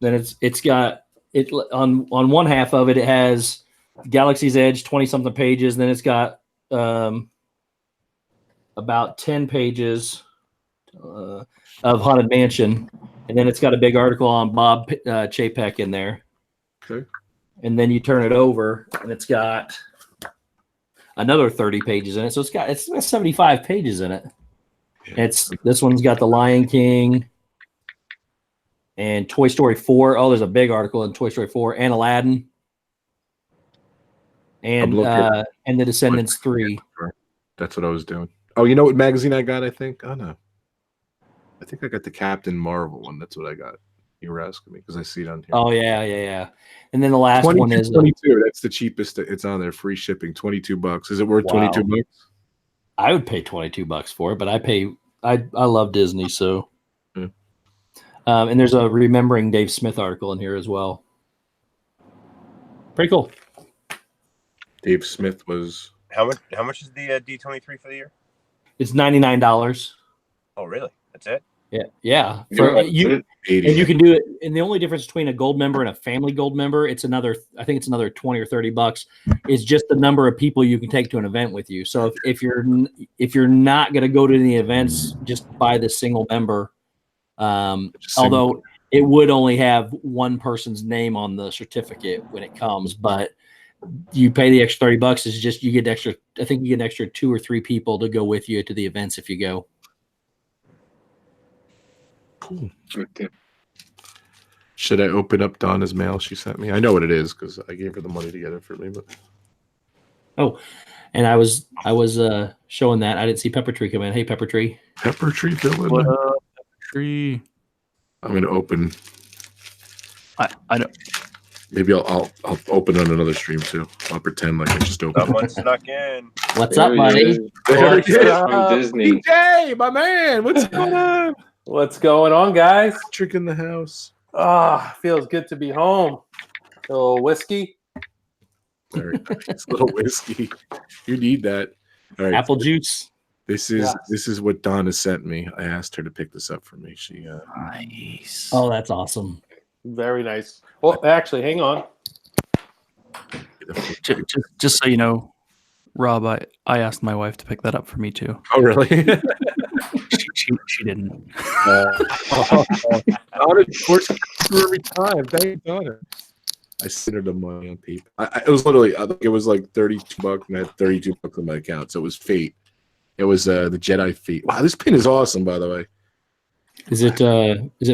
Then it's got it on one half of it. It has Galaxy's Edge 20 something pages. Then it's got about 10 pages of Haunted Mansion, and then it's got a big article on Bob Chapek in there. Okay. And then you turn it over, and it's got another 30 pages in it. So it's got 75 pages in it. Yeah. This one's got The Lion King and Toy Story 4. Oh, there's a big article in Toy Story 4 and Aladdin and The Descendants 3. That's what I was doing. Oh, you know what magazine I got? I think. Oh no. I think I got the Captain Marvel one. That's what I got. You were asking me because I see it on here. Oh yeah. And then the last one is 22. That's the cheapest. It's on there. Free shipping. $22. Is it worth $22? I would pay $22 for it, but I love Disney, so. Yeah. And there's a Remembering Dave Smith article in here as well. Pretty cool. Dave Smith was How much is the D23 for the year? It's $99. Oh, really? That's it? Yeah. Yeah, You 80. and you can do it. And the only difference between a gold member and a family gold member, I think it's another 20 or $30. Is just the number of people you can take to an event with you. So if you're not going to go to any events, just buy the single member. Although it would only have one person's name on the certificate when it comes, but you pay the extra $30 is just you get extra. I think you get an extra 2 or 3 people to go with you to the events if you go. Cool. Should I open up Donna's mail she sent me? I know what it is because I gave her the money to get it for me. But and I was showing that I didn't see Pepper Tree come in. Hey, Pepper Tree. Pepper Tree villain. What up, Tree? I'm gonna open. I don't. Maybe I'll open on another stream too. I'll pretend like I just opened. Someone snuck in. What's up, buddy? There he is. From Disney. DJ, my man. What's going on? What's going on, guys? Trick in the house. Feels good to be home. A little whiskey. Very nice. Little whiskey. You need that. All right. Apple juice. This is what Donna sent me. I asked her to pick this up for me. She Nice. Oh, that's awesome. Very nice. Well, actually, hang on. Just so you know, Rob, I asked my wife to pick that up for me too. Oh, really? She didn't. Donna, of course, every time. Thank you, Donna. I sent her the money on people. It was literally, I think it was like $32, and I had $32 on my account. So it was Fate. It was the Jedi Fate. Wow, this pin is awesome, by the way. Is it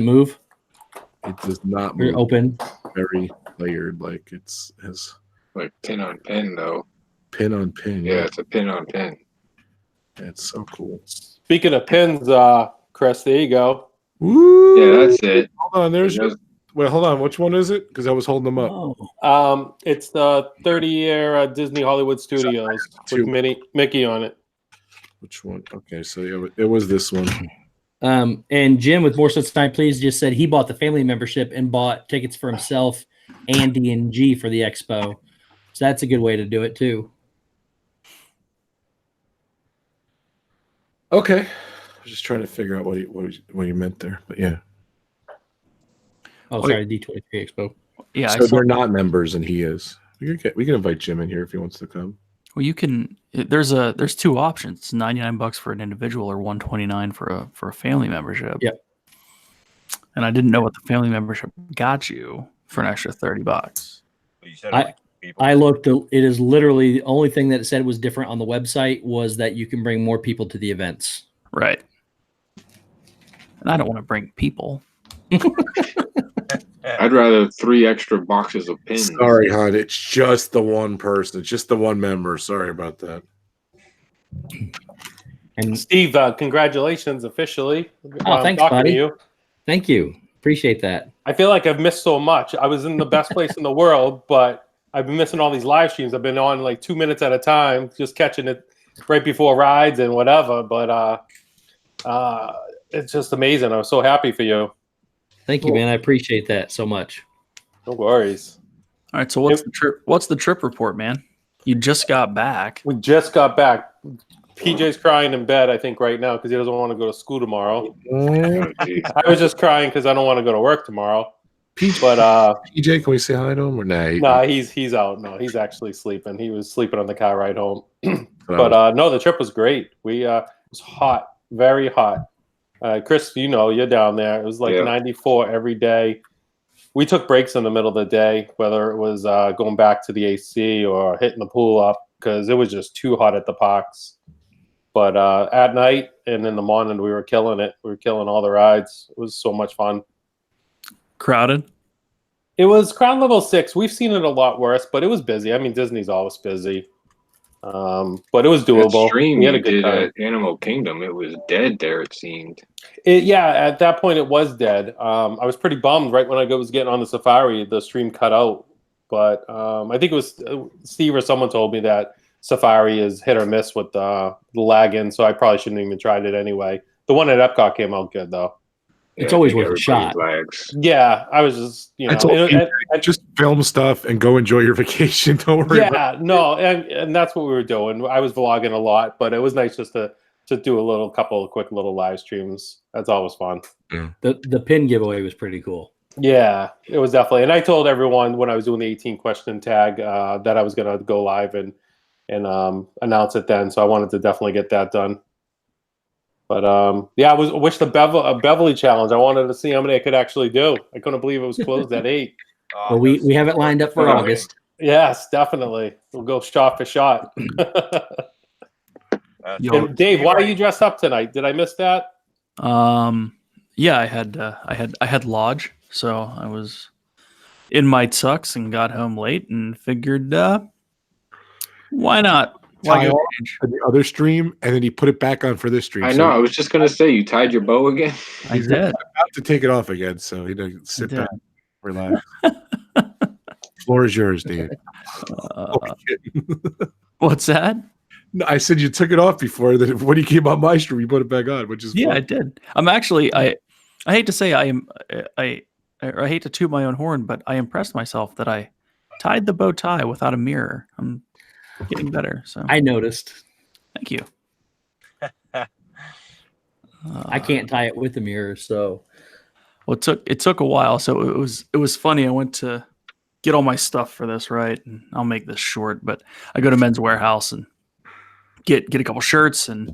move? It does not Or move. open? Very layered, like has Like pin on pin, though. pin on pin. Yeah, it's a pin on pin. It's so cool. Speaking of pins, Chris, there you go. Woo! Yeah, that's it. Hold on, there's your. Wait, hold on. Which one is it? Because I was holding them up. Oh, It's the 30-year Disney Hollywood Studios Two. with Mickey on it. Which one? Okay, so it was this one. and Jim with More Sense Time, please just said he bought the family membership and bought tickets for himself and D&G for the expo. So that's a good way to do it too. Okay, I was just trying to figure out what he meant there, but yeah. Oh, sorry, D23 Expo. Yeah, So they're not members, and he is. We can invite Jim in here if he wants to come. Well, you can. There's two options. It's $99 for an individual or $129 for a family membership. Yep. And I didn't know what the family membership got you for an extra $30. You said people. I looked. It is literally the only thing that it said was different on the website was that you can bring more people to the events. Right. And I don't want to bring people. I'd rather 3 extra boxes of pins. Sorry, hon. It's just the one person. It's just the one member. Sorry about that. And Steve, congratulations officially. thanks, talking buddy. to you. thank you. Appreciate that. I feel like I've missed so much. I was in the best place in the world, but I've been missing all these live streams. I've been on like 2 minutes at a time, just catching it right before rides and whatever. But it's just amazing. I was so happy for you. Thank you, man. I appreciate that so much. No worries. All right. So what's the trip report, man? You just got back. We just got back. PJ's crying in bed, I think, right now because he doesn't want to go to school tomorrow. Oh, geez. I was just crying because I don't want to go to work tomorrow. PJ, But PJ, can we say hi to him or nah? no, he's out. No, he's actually sleeping. He was sleeping on the car ride home. But no, the trip was great. It was hot, very hot. Chris, you're down there. It was like 94 every day. We took breaks in the middle of the day, whether it was going back to the AC or hitting the pool up because it was just too hot at the parks. But at night and in the morning, we were killing it. We were killing all the rides. It was so much fun. Crowded. It was crowd level 6. We've seen it a lot worse, but it was busy. I mean, Disney's always busy. But it was That doable. stream We had a you good did time. at Animal Kingdom, it was dead there, it seemed. At that point, it was dead. I was pretty bummed right when I was getting on the safari, the stream cut out. But I think it was Steve or someone told me that safari is hit or miss with the lag in, so I probably shouldn't even tried it anyway. The one at Epcot came out good, though. It's I always think worth a shot. lags. Yeah, I was just, I told you, just film stuff and go enjoy your vacation. Don't worry. Yeah, no, and that's what we were doing. I was vlogging a lot, but it was nice just to do a couple of quick little live streams. That's always fun. The pin giveaway was pretty cool. Yeah, it was definitely. And I told everyone when I was doing the 18 question tag that I was going to go live and announce it then. So I wanted to definitely get that done. But I wish the Beverly challenge. I wanted to see how many I could actually do. I couldn't believe it was closed at 8. Well, we have it lined up for August. Yes, definitely. We'll go shot for shot. And Dave, why are you dressed up tonight? Did I miss that? Yeah, I had lodge, so I was in my tux and got home late and figured, why not? Why go change? For the other stream, and then he put it back on for this stream. I know, I was just going to say, you tied your bow again? I did. About to take it off again, so he doesn't sit back, relax. Floor is yours, Dave. What's that? No, I said you took it off before. That when you came on my stream, you put it back on, which is Yeah, fun. I did. I'm actually I hate to say I hate to toot my own horn, but I impressed myself that I tied the bow tie without a mirror. I'm getting better. So I noticed. thank you. I can't tie it with the mirror, so Well, it took a while, so it was funny. I went to get all my stuff for this, right? And I'll make this short, but I go to Men's Warehouse and get a couple shirts, and I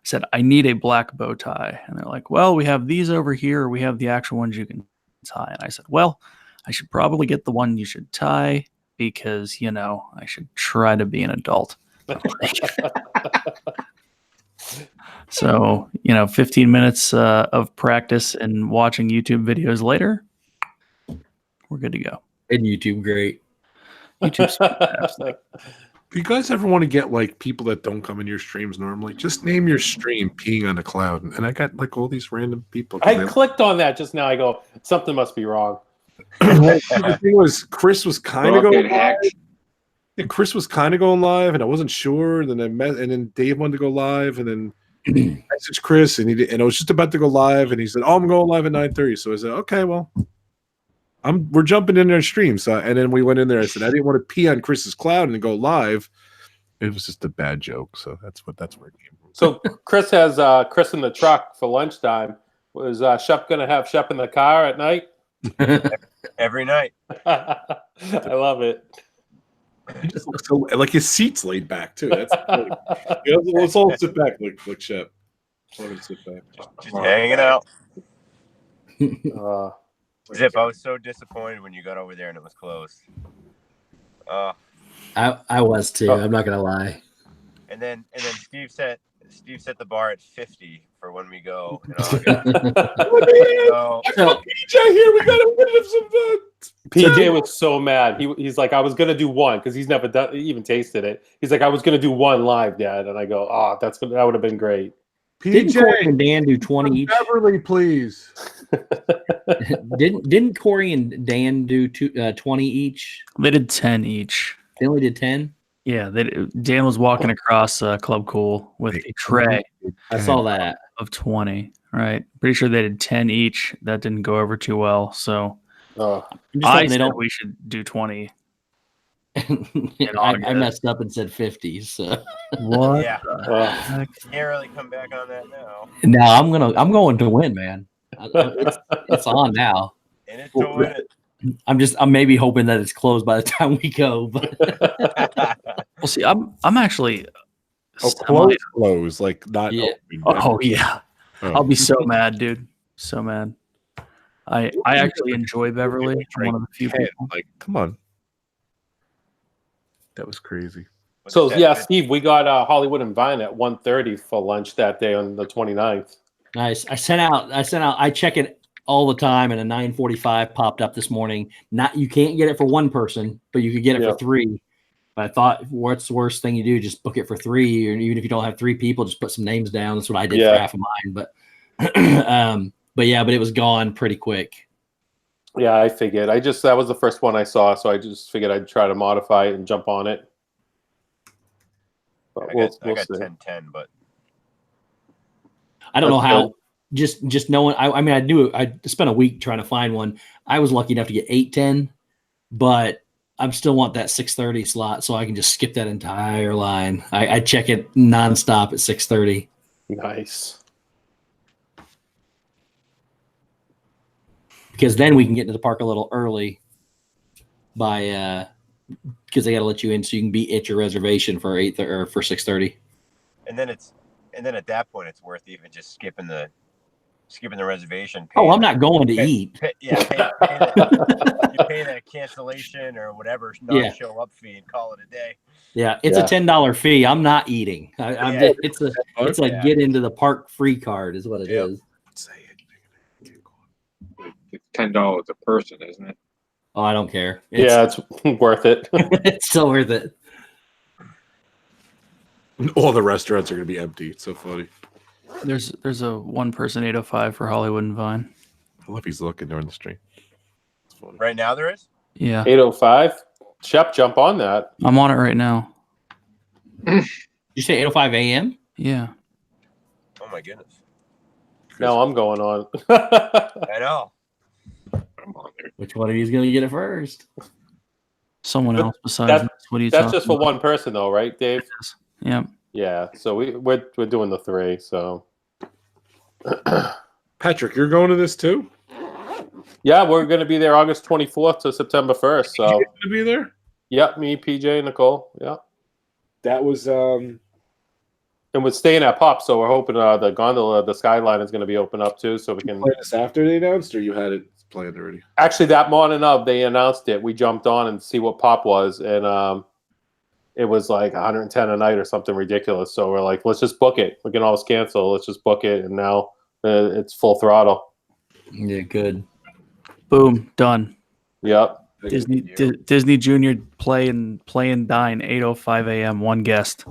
said I need a black bow tie, and they're like, "Well, we have these over here, or we have the actual ones you can tie." And I said, "Well, I should probably get the one you should tie because I should try to be an adult." So 15 minutes of practice and watching YouTube videos later, we're good to go. and YouTube great. YouTube's fantastic. If you guys ever want to get like people that don't come in your streams normally, just name your stream "Peeing on a Cloud," and I got like all these random people. I clicked on that just now. I go, something must be wrong. The thing was, Chris was kind of Don't going get live. hacked. Yeah, Chris was kind of going live, and I wasn't sure. And then Dave wanted to go live, and then I messaged Chris, and I was just about to go live, and he said, "Oh, I'm going live at 9:30." So I said, "Okay, well, we're jumping in their stream." So and then we went in there. I said, "I didn't want to pee on Chris's cloud and go live." It was just a bad joke, so that's where it came from. So Chris has Chris in the truck for lunchtime. Was Shep going to have Shep in the car at night? Every night. I love it. He just looks so like his seat's laid back too. That's let's all sit back, like Shep. Let me sit back. Just hanging out. Uh, Zip, I was so disappointed when you got over there and it was closed. I was too. I'm not gonna lie. And then Steve set the bar at 50 for when we go in August. So, PJ here, we gotta win him some fun. PJ was so mad. He's like, I was gonna do one because he's never even tasted it. He's like, I was gonna do one live, Dad, and I go, oh, that would have been great. Didn't Corey and PJ, Dan do 20 each? Beverly, please. Didn't Corey and Dan do 20 each? They did 10 each. They only did 10. Yeah, Dan was walking across Club Cool with a tray I saw that. of 20. Right, pretty sure they did 10 each. That didn't go over too well. So Oh, I'm just I hoping said they don't. we should do 20. I messed up and said 50. So What? yeah, uh, can't really come back on that now. now I'm going to win, man. It's on now. And it's to win it. I'm maybe hoping that it's closed by the time we go. But Well, see, I'm actually. Close, like not. Yeah. open. Oh yeah, Oh. I'll be so mad, dude. So mad. I actually enjoy Beverly. I'm one of the few people. Like, come on. That was crazy. so yeah, Steve, we got Hollywood and Vine at 1:30 for lunch that day on the 29th. nice. I sent out. I check it all the time, and a 9:45 popped up this morning. You can't get it for one person, but you could get it Yeah. for three. But I thought, what's the worst thing you do? Just book it for three, or even if you don't have three people, just put some names down. That's what I did for Yeah. half of mine. But but it was gone pretty quick. Yeah, I figured. That was the first one I saw, so I just figured I'd try to modify it and jump on it. But I we'll got see. 10-10, but I don't know That's how. good. Just knowing. I mean, I knew. I spent a week trying to find one. I was lucky enough to get 8:10, but I still want that 6:30 slot, so I can just skip that entire line. I check it nonstop at 6:30. Nice. Because then we can get into the park a little early by because they got to let you in so you can be at your reservation for 8 or for 6:30. and then at that point it's worth even just skipping the reservation. Oh, I'm not going to eat. You pay that cancellation or whatever show up fee and call it a day. Yeah, it's Yeah. a $10 fee. I'm not eating. I'm Yeah. just, it's a get into the park free card is what it Yep. is. Say it. It's $10 a person, isn't it? Oh, I don't care. Yeah, it's worth it. It's so worth it. All the restaurants are going to be empty. It's so funny. There's a one person 805 for Hollywood and Vine. I love he's looking during the stream. It's funny. Right now there is. Yeah. 805. Shep, jump on that. I'm on it right now. You say 8:05 a.m.? Yeah. Oh my goodness. No, I'm going on. I know. I'm on there. Which one of you is going to get it first? Someone But else besides. What are you That's talking just for about? one person, though, right, Dave? Yeah. Yeah. So we're doing the 3. So Patrick, you're going to this too? yeah, we're going to be there August 24th to September 1st. You So going to be there? yep, me, PJ, and Nicole. Yeah. That was And we're staying at Pop, so we're hoping the gondola, the skyline is going to be open up too, so we can. play this after they announced, or you had it planned already? Actually, that morning of they announced it, we jumped on and see what Pop was, and it was like 110 a night or something ridiculous. So we're like, let's just book it. We can always cancel. Let's just book it, and now it's full throttle. Yeah, good. Boom. Done. Yep. Disney Junior play and dine 8:05 a.m. One guest.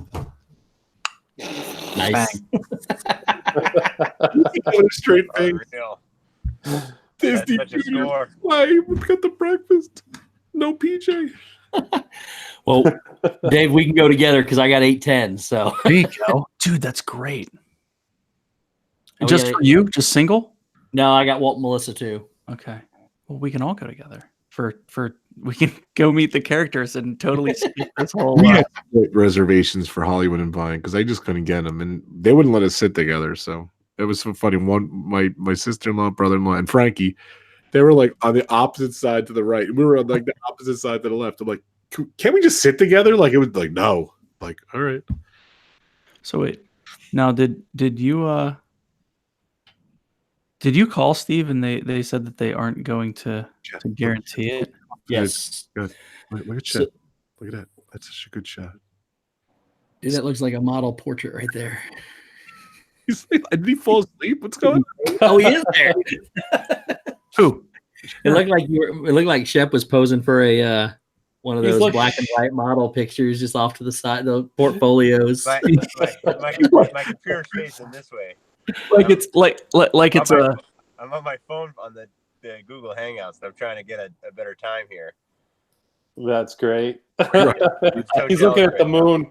Nice. Straight thing. Unreal. Disney That's such a Junior. score. Why we got the breakfast? No PJ. Well, Dave, we can go together because I got 8:10. So There you go, dude. That's great. Oh, Just yeah. for you, just single. no, I got Walt and Melissa too. Okay. Well, we can all go together. For we can go meet the characters and totally skip this whole. We had reservations for Hollywood and Vine because I just couldn't get them, and they wouldn't let us sit together. So it was so funny. My sister-in-law, brother-in-law, and Frankie, they were like on the opposite side to the right. We were on like the opposite side to the left. I'm like, can't we just sit together? Like it was like no. Like all right. So wait, now did you call Steve and they said that they aren't going to guarantee it? Yes. Good. Look at So- Chet. Look at that. That's such a good shot. Dude, that looks like a model portrait right there. He's like, did he fall asleep? What's going on? Oh, he is there. Who? It looked like it looked like Shep was posing for a one of He's those like- black and white model pictures just off to the side, the portfolios. My computer's facing this way. Like it's like it's a. I'm on my phone on the Google Hangouts. And I'm trying to get a better time here. That's great. So He's looking at the jealous right now. moon.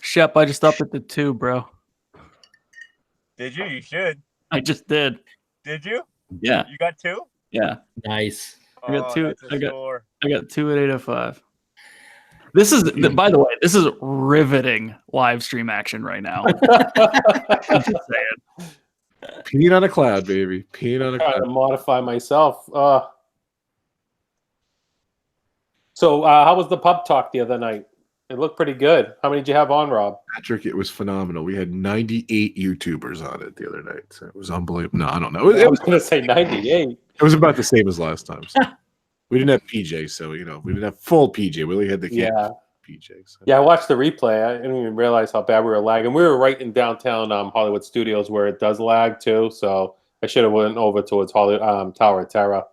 Shep, I just upped it to 2, bro. Did you? You should. I just did. Did you? Yeah. You got 2? Yeah. Nice. I got 2. That's a score. I got 2 at 8:05. This is, by the way, this is riveting live stream action right now. I'm just saying. Peeing on a cloud, baby. Peeing on a Trying to cloud. modify myself. So how was the pub talk the other night? It looked pretty good. How many did you have on, Rob? Patrick, it was phenomenal. We had 98 YouTubers on it the other night. So it was unbelievable. No, I don't know. I was going to say 98. It was about the same as last time. So. We didn't have PJ, so we didn't have full PJ. We only had the Yeah. PJ. So. Yeah, I watched the replay. I didn't even realize how bad we were lagging. We were right in downtown Hollywood Studios where it does lag too. So I should have went over towards Tower of Terror.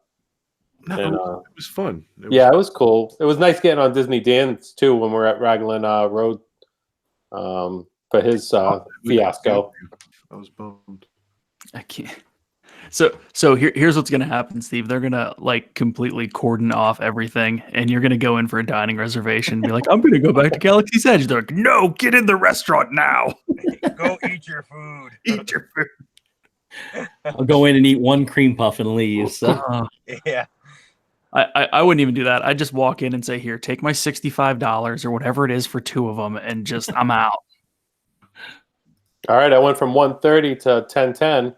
No, And, it was fun. It was cool. It was nice getting on Disney Dance too when we're at Raglan Road for his fiasco. I was bummed. I can't. So here's what's gonna happen, Steve. They're gonna like completely cordon off everything, and you're gonna go in for a dining reservation. And be like, I'm gonna go back to Galaxy's Edge. They're like, no, get in the restaurant now. Go eat your food. Eat your food. I'll go in and eat one cream puff and leave. So. Yeah. I wouldn't even do that. I'd just walk in and say, here, take my $65 or whatever it is for 2 of them, and just I'm out. All right, I went from 130 to 1010.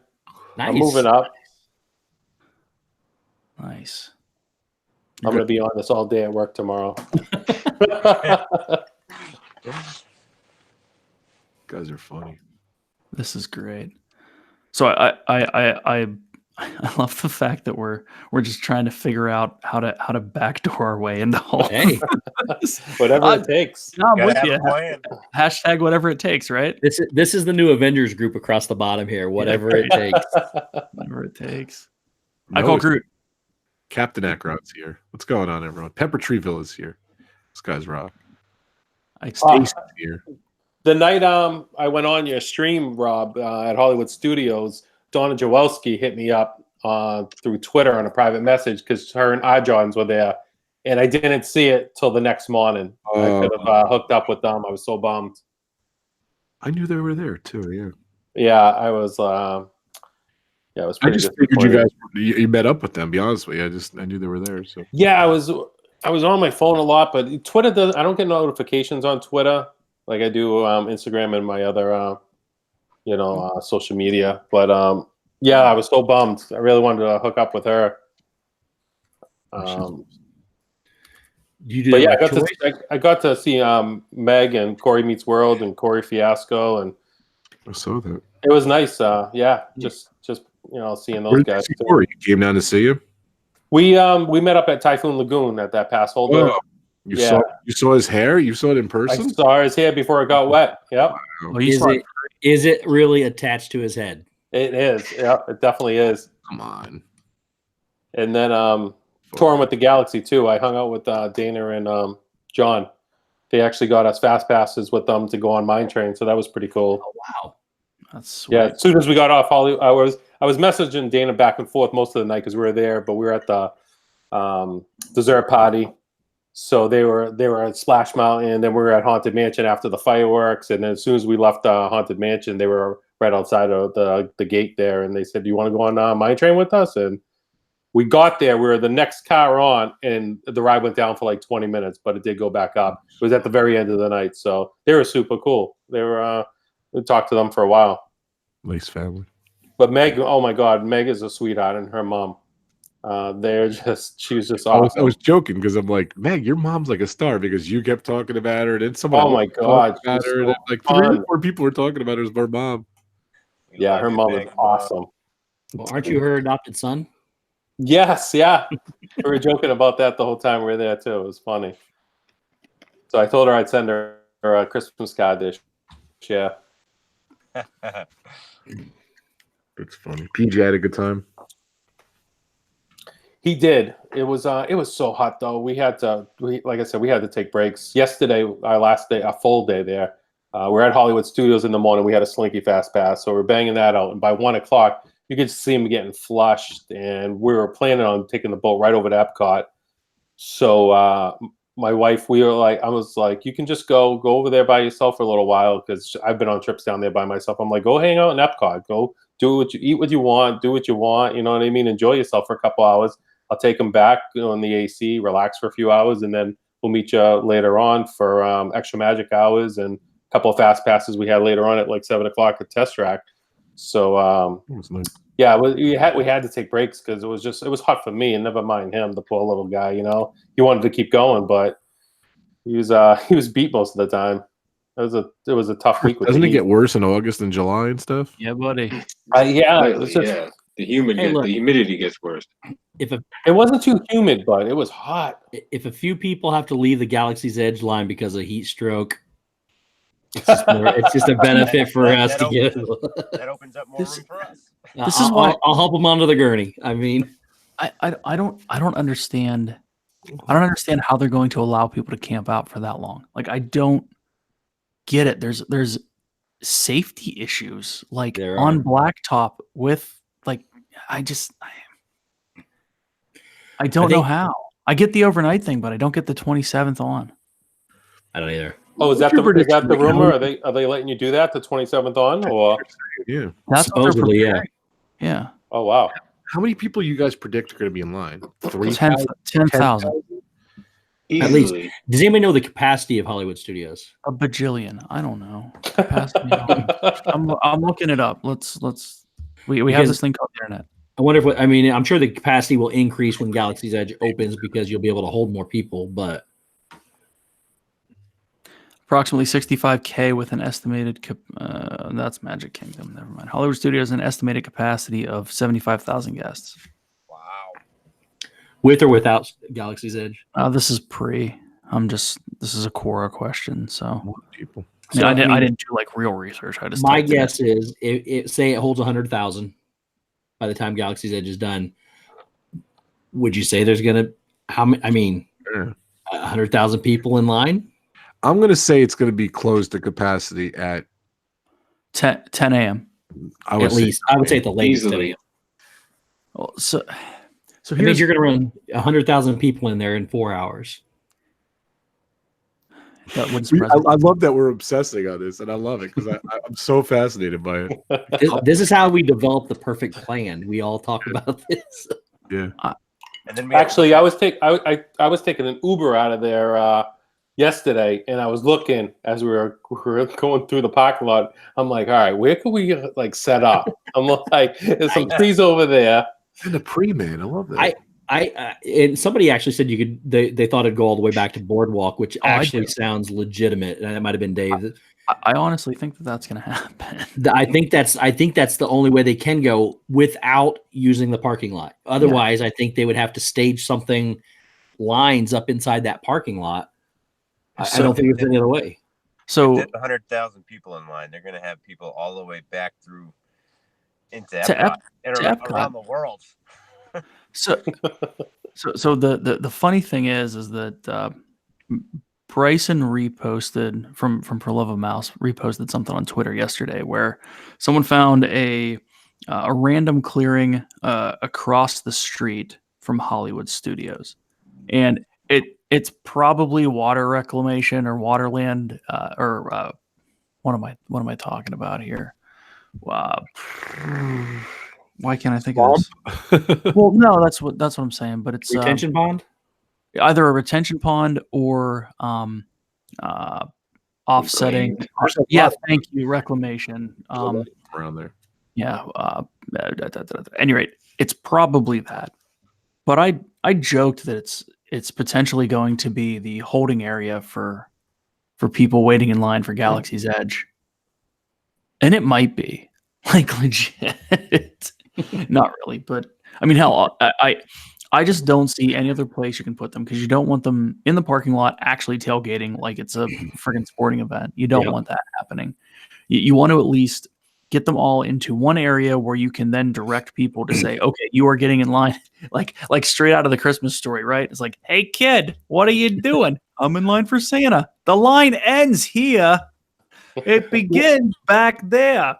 Nice. I'm moving up. Nice. I'm going to be on this all day at work tomorrow. Guys are funny. This is great. So I love the fact that we're just trying to figure out how to backdoor our way into all. Hey, Whatever it takes. I'm Gotta with have you. a plan. Hashtag whatever it takes, right? this is the new Avengers group across the bottom here. Whatever it takes. Whatever it takes. I No, call it's- Groot. Captain Ackrod's here. What's going on, everyone? Pepper Treeville is here. This guy's rock. Stacy's here. The night I went on your stream, Rob, at Hollywood Studios, Donna Jawelski hit me up through Twitter on a private message because her and Ajans were there. and I didn't see it till the next morning. I could have hooked up with them. I was so bummed. I knew they were there too. Yeah. Yeah, I was. Yeah, it was. I Pretty just figured you guys you met up with them. Be honest with you, I knew they were there. So yeah, I was on my phone a lot, but Twitter does. I don't get notifications on Twitter like I do Instagram and my other social media. But yeah, I was so bummed. I really wanted to hook up with her. You did. But yeah, I got to see Meg and Corey Meets World and Corey Fiasco, and I saw that. it was nice. Yeah, just seeing those guys. Corey came down to see you. We met up at Typhoon Lagoon at that pass holder. Oh, you saw his hair? You saw it in person? I saw his hair before it got wet. Yep. Wow. Is it really attached to his head? It is. Yeah, it definitely is. Come on. And then touring with the Galaxy too. I hung out with Dana and John. They actually got us fast passes with them to go on Mine Train, so that was pretty cool. Oh, wow. That's sweet. Yeah, as soon as we got off Hollywood, I was messaging Dana back and forth most of the night because we were there, but we were at the dessert party. So they were at Splash Mountain, then we were at Haunted Mansion after the fireworks, and then as soon as we left Haunted Mansion, they were right outside of the gate there, and they said, "Do you want to go on Mine Train with us?" And we got there. We were the next car on, and the ride went down for like 20 minutes, but it did go back up. It was at the very end of the night, so they were super cool. They were. We talked to them for a while. Nice family. But Meg, oh my God, Meg is a sweetheart, and her mom. She was just awesome. I was joking because I'm like, Meg, your mom's like a star because you kept talking about her, and then someone. Oh my God, about her, and like 3 or 4 people were talking about her as her mom. Yeah, her mom was awesome. Well, aren't you her adopted son? Yes, yeah. We were joking about that the whole time we were there too. It was funny. So I told her I'd send her a Christmas card this year. It's funny. PJ had a good time. He did. It was so hot though. Like I said, we had to take breaks. Yesterday, our last day, a full day there. We're at Hollywood Studios in the morning. We had a Slinky Fast Pass, so we're banging that out. And by 1 o'clock, you could see him getting flushed. And we were planning on taking the boat right over to Epcot. So my wife, I was like, you can just go over there by yourself for a little while because I've been on trips down there by myself. I'm like, go hang out in Epcot. Go eat what you want, do what you want. You know what I mean? Enjoy yourself for a couple hours. I'll take them back in the AC, relax for a few hours, and then we'll meet you later on for extra magic hours and a couple of fast passes we had later on at like 7 o'clock at Test Track. So Nice. yeah, we had to take breaks because it was hot for me, and never mind him, the poor little guy. He wanted to keep going, but he was beat most of the time. It was a tough week. Doesn't it get worse in August and July and stuff? Yeah, buddy. Yeah. The humidity gets worse. It wasn't too humid, but it was hot. If a few people have to leave the Galaxy's Edge line because of heat stroke, it's just a benefit for us to get. That opens up more room for us. This is why I'll help them onto the gurney. I mean, I don't understand. I don't understand how they're going to allow people to camp out for that long. Like, I don't get it. There's safety issues like on Blacktop with like I don't know how. I get the overnight thing, but I don't get the 27th on. I don't either. Oh, is that the rumor? Are they letting you do that the 27th on? Or Yeah, that's supposedly, yeah. Yeah. Oh wow. How many people you guys predict are going to be in line? 10,000. At least. Does anybody know the capacity of Hollywood Studios? A bajillion. I don't know. I'm looking it up. We have this thing called the internet. I wonder if I'm sure the capacity will increase when Galaxy's Edge opens because you'll be able to hold more people, but approximately 65K with an estimated that's Magic Kingdom. Never mind. Hollywood Studios an estimated capacity of 75,000 guests. Wow. With or without Galaxy's Edge? This is pre. This is a Quora question, so people. I didn't do like real research. I just my guess is say it holds 100,000 by the time Galaxy's Edge is done. Would you say there's gonna 100,000 people in line? I'm gonna say it's gonna be close to capacity at 10 a.m. At least I would say at the latest. Well, so So It means you're going to run 100,000 people in there in 4 hours. that wouldn't surprise me. I love that we're obsessing on this, and I love it because I'm so fascinated by it. This is how we develop the perfect plan. We all talk about this. Yeah. And then Actually, I was taking an Uber out of there yesterday, and I was looking as we were going through the parking lot. I'm like, all right, where could we like set up? I'm like, there's some trees over there. And the pre-man, I love that. And somebody actually said you could. They thought it'd go all the way back to Boardwalk, which actually sounds legitimate. And that might have been Dave. I honestly think that's going to happen. I think that's the only way they can go without using the parking lot. Otherwise, I think they would have to stage something lines up inside that parking lot. I don't think there's any other way. So 100,000 people in line. They're going to have people all the way back through into To Epcot and Epcot. around the world. So the funny thing is that Bryson reposted from For Love of Mouse reposted something on Twitter yesterday where someone found a random clearing across the street from Hollywood Studios, and it's probably water reclamation or waterland or what am I talking about here? Why can't I think of this? Well, no, that's what I'm saying. But it's Retention pond, either a retention pond or offsetting. Yeah, thank you, reclamation. Around there. Yeah. At any rate, it's probably that. But I joked that it's potentially going to be the holding area for people waiting in line for Galaxy's Edge, and it might be like legit. Not really, but I mean, hell, I just don't see any other place you can put them because you don't want them in the parking lot actually tailgating like it's a friggin' sporting event. You don't want that happening. You want to at least get them all into one area where you can then direct people to say, okay, you are getting in line, like straight out of the Christmas Story, right? It's like, hey kid, what are you doing? I'm in line for Santa. The line ends here. It begins back there.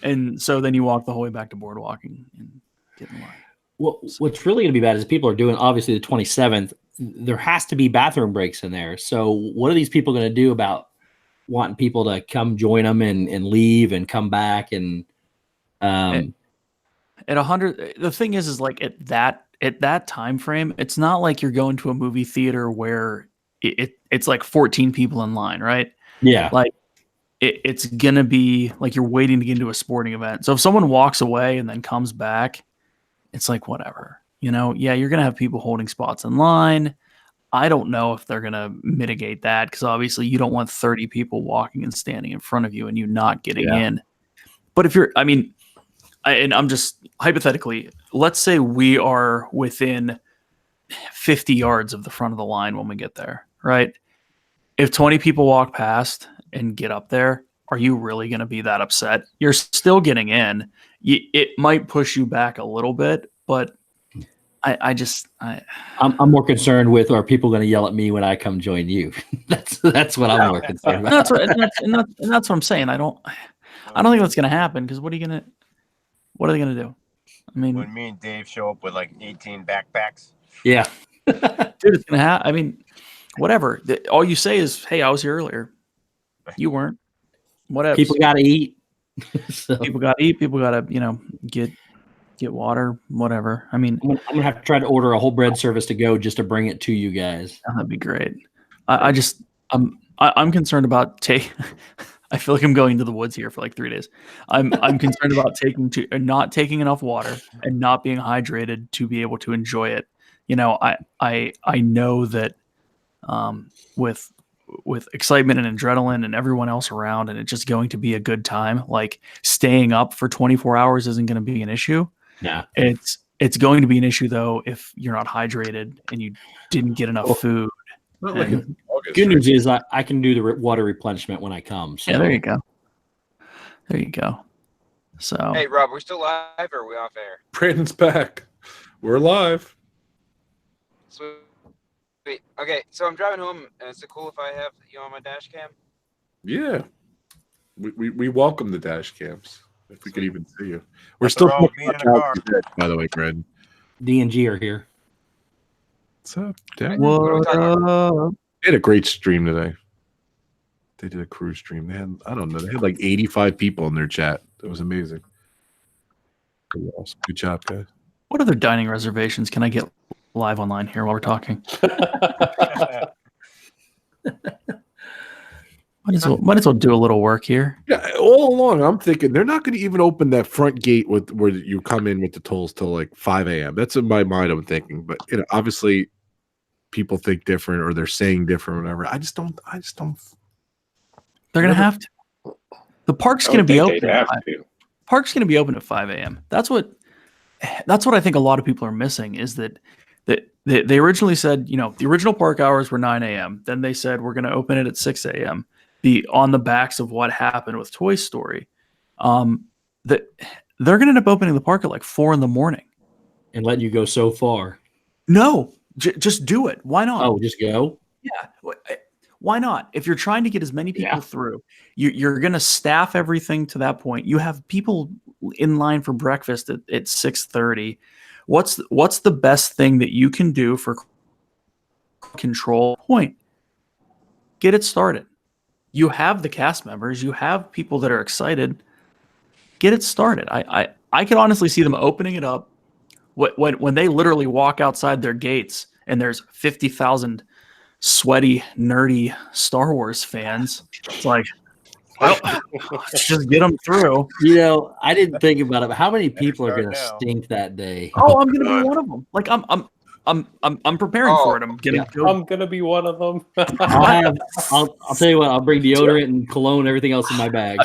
And so then you walk the whole way back to Boardwalk and get in line. Well, what's really going to be bad is people are doing obviously the 27th. There has to be bathroom breaks in there. So what are these people going to do about wanting people to come join them and leave and come back and at 100? The thing is like at that time frame, it's not like you're going to a movie theater where it's like 14 people in line, right? Yeah, like. It's going to be like you're waiting to get into a sporting event. So if someone walks away and then comes back, it's like, whatever, you're going to have people holding spots in line. I don't know if they're going to mitigate that because obviously you don't want 30 people walking and standing in front of you and you not getting in. But if I'm just hypothetically, let's say we are within 50 yards of the front of the line when we get there, right? If 20 people walk past and get up there, are you really going to be that upset? You're still getting in. It might push you back a little bit, but I'm more concerned with, are people going to yell at me when I come join you? that's what I'm more concerned about. And that's what I'm saying. I don't think that's going to happen because what are they going to do? I mean, when me and Dave show up with like 18 backpacks. Yeah, dude, it's going to happen. I mean, whatever. All you say is, "Hey, I was here earlier. You weren't." Whatever. People got to eat. People got to eat. People got to, get water. Whatever. I mean, I'm gonna have to try to order a whole bread service to go just to bring it to you guys. That'd be great. I'm concerned about I feel like I'm going to the woods here for like 3 days. I'm concerned about not taking enough water and not being hydrated to be able to enjoy it. I know that with excitement and adrenaline and everyone else around and it's just going to be a good time, like staying up for 24 hours isn't going to be an issue. Yeah. It's going to be an issue though if you're not hydrated and you didn't get enough food. Good news is I can do the water replenishment when I come. So. Yeah, there you go. So hey Rob, we're still live or are we off air? Brandon's back. We're live. Sweet. Okay, so I'm driving home, and is it cool if I have you on my dash cam? Yeah. We welcome the dash cams. If we could even see you. We're Nothing still wrong with being in a car. by the way, Brandon. D&G are here. What's up, Derek? What are we talking about? They had a great stream today. They did a cruise stream. They had, I don't know, they had like 85 people in their chat. It was amazing. Awesome. Good job, guys. What other dining reservations can I get live online here while we're talking? Might as well do a little work here. Yeah, all along I'm thinking they're not going to even open that front gate with where you come in with the tolls till like 5 a.m. That's in my mind. I'm thinking, but obviously people think different or they're saying different or whatever. I just don't. They're gonna have to. The park's I gonna would be think open. they'd have to. Park's gonna be open at 5 a.m. That's what I think a lot of people are missing is that they originally said, the original park hours were 9 a.m. Then they said we're gonna open it at 6 a.m. On the backs of what happened with Toy Story, that they're gonna end up opening the park at like 4 a.m. And letting you go so far. No, just do it. Why not? Oh, just go? Yeah. Why not? If you're trying to get as many people through, you're going to staff everything to that point. You have people in line for breakfast at 6:30. What's the best thing that you can do for control point? Get it started. You have the cast members. You have people that are excited. Get it started. I can honestly see them opening it up when they literally walk outside their gates and there's 50,000 sweaty, nerdy Star Wars fans. It's like, well, let's just get them through. I didn't think about it, but how many people are going to stink that day? Oh, I'm going to be one of them. Like I'm preparing for it. I'm going to be one of them. I'll tell you what. I'll bring deodorant and cologne, everything else in my bag.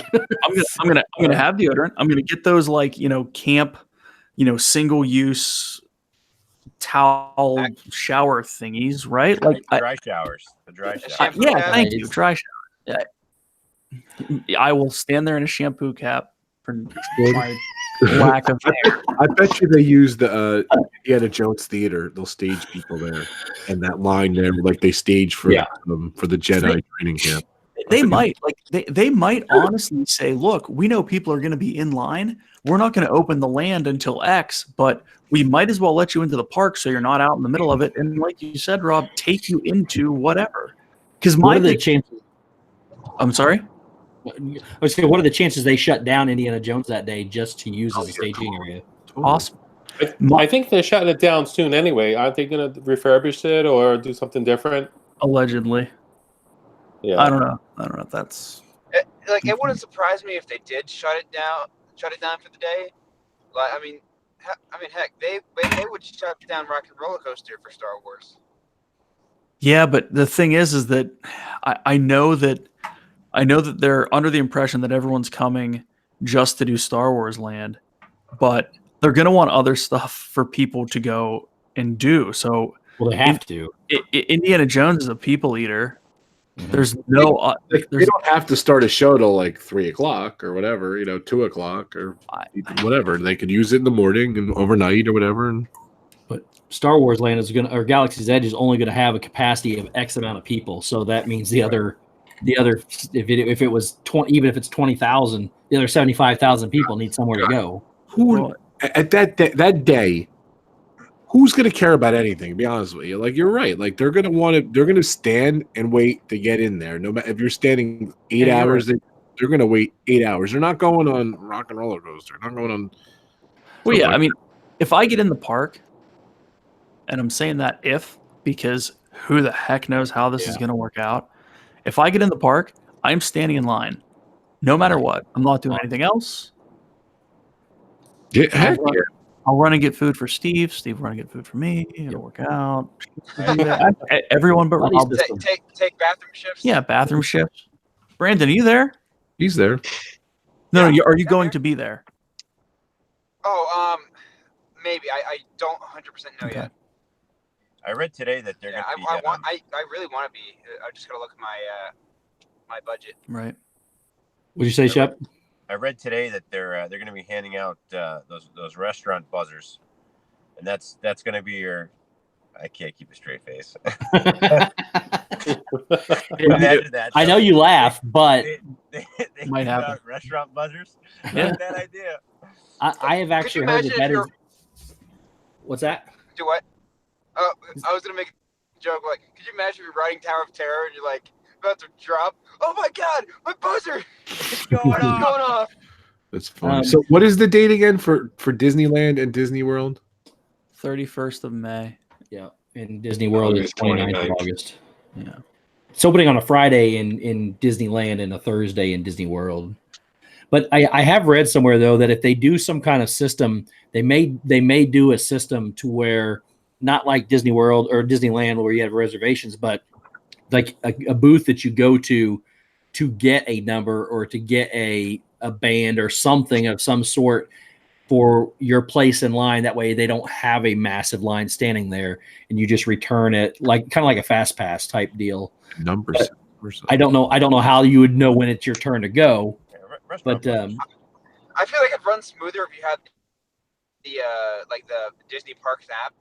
I'm gonna have deodorant. I'm gonna get those camp, single use towel shower thingies, right? Like dry showers. The dry shower. Thank you. Dry shower. Yeah. I will stand there in a shampoo cap for my lack of hair. I bet you they use the Indiana Jones Theater. They'll stage people there, and that line there, like they stage for the Jedi training camp. They might they might honestly say, look, we know people are going to be in line. We're not going to open the land until X, but we might as well let you into the park so you're not out in the middle of it. And like you said, Rob, take you into whatever. Because what are the chances? I'm sorry? I was saying, what are the chances they shut down Indiana Jones that day just to use as a staging area? Awesome. I think they're shutting it down soon anyway. Aren't they going to refurbish it or do something different? Allegedly. Yeah. I don't know if that's it wouldn't surprise me if they did shut it down for the day. Like, heck, they would shut down Rock and Roller Coaster for Star Wars. Yeah, but the thing is that I know that they're under the impression that everyone's coming just to do Star Wars Land, but they're going to want other stuff for people to go and do. So, well, they have to. Indiana Jones is a people eater. There's no. They don't have to start a show till like 3 o'clock or whatever, 2 o'clock or whatever. They could use it in the morning and overnight or whatever. But Star Wars Land or Galaxy's Edge is only going to have a capacity of X amount of people. So that means the other, if it was 20, even if it's 20,000, the other 75,000 people need somewhere to go. Who at that day? Who's going to care about anything? To be honest with you, like you're right. Like they're going to stand and wait to get in there. No matter if you're standing 8 hours, they're going to wait 8 hours. They're not going on Rock and Roller Coaster. They're not going on. Well, yeah. I mean, if I get in the park, and I'm saying that because who the heck knows how this is going to work out. If I get in the park, I'm standing in line, no matter what. I'm not doing anything else. Yeah, I'll run and get food for Steve. Steve will run and get food for me. It'll work out. Everyone but Rob. Take bathroom shifts. Yeah, bathroom shifts. Brandon, are you there? He's there. No, are you going to be there? Oh, maybe. I don't 100% know yet. I read today that they're going to be. I really want to be. I just got to look at my budget. Right. What'd you say, Shep? I read today that they're going to be handing out those restaurant buzzers, and that's going to be your. I can't keep a straight face. Imagine that. I know you laugh, but they might happen. Restaurant buzzers. Yeah. Not that idea. I have actually heard that is. What's that? Do what? Oh, I was gonna make a joke. Like, could you imagine you're riding Tower of Terror and you're like about to drop? Oh my God, my buzzer! It's going off. That's funny. So, what is the date again for Disneyland and Disney World? 31st of May. Yeah, in Disney World is 29th of 29th. August. Yeah. It's opening on a Friday in Disneyland and a Thursday in Disney World. But I have read somewhere though that if they do some kind of system, they may do a system to where not like Disney World or Disneyland where you have reservations, but like a booth that you go to get a number or to get a band or something of some sort for your place in line. That way they don't have a massive line standing there and you just return it like kind of like a fast pass type deal. Numbers. I don't know how you would know when it's your turn to go. But I feel like it runs smoother if you had the like the Disney Parks app.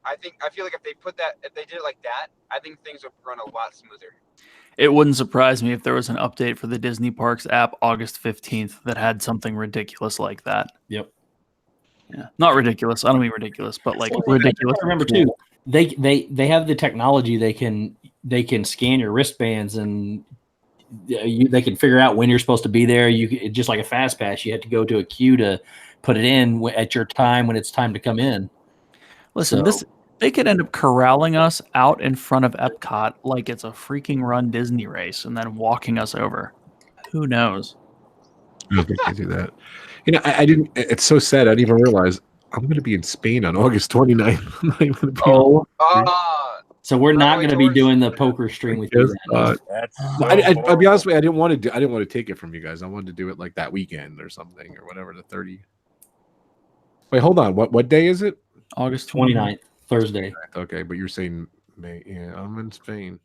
I feel like if they did it like that, I think things would run a lot smoother. It wouldn't surprise me if there was an update for the Disney Parks app August 15th that had something ridiculous like that. Yep. Yeah. Not ridiculous. I don't mean ridiculous, but like ridiculous. I remember too. They have the technology. They can scan your wristbands and they can figure out when you're supposed to be there. Just like a fast pass, you have to go to a queue to put it in at your time when it's time to come in. Listen, they could end up corralling us out in front of Epcot like it's a freaking Run Disney race and then walking us over. Who knows? I don't think they do that. I didn't. It's so sad. I didn't even realize I'm going to be in Spain on August 29th. I'm not even going to be. So we're not going to be doing the poker stream with you. I'll be honest with you. I didn't want to take it from you guys. I wanted to do it like that weekend or something or whatever. The 30. Wait, hold on. What day is it? August 29th, Thursday. Okay, but you're saying May. Yeah, I'm in Spain.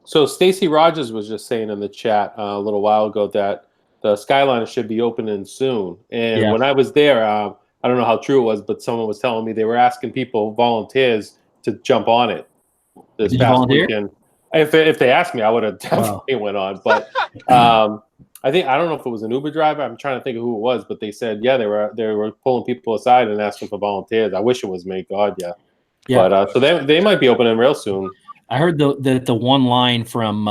So Stacy Rogers was just saying in the chat a little while ago that the Skyliner should be opening soon. And when I was there, I don't know how true it was, but someone was telling me they were asking people, volunteers, to jump on it this past weekend. If they asked me, I would have definitely went on. But I don't know if it was an Uber driver. I'm trying to think of who it was, but they said they were pulling people aside and asking for volunteers. I wish it was me. God, yeah. But so they might be opening real soon. I heard that the one line from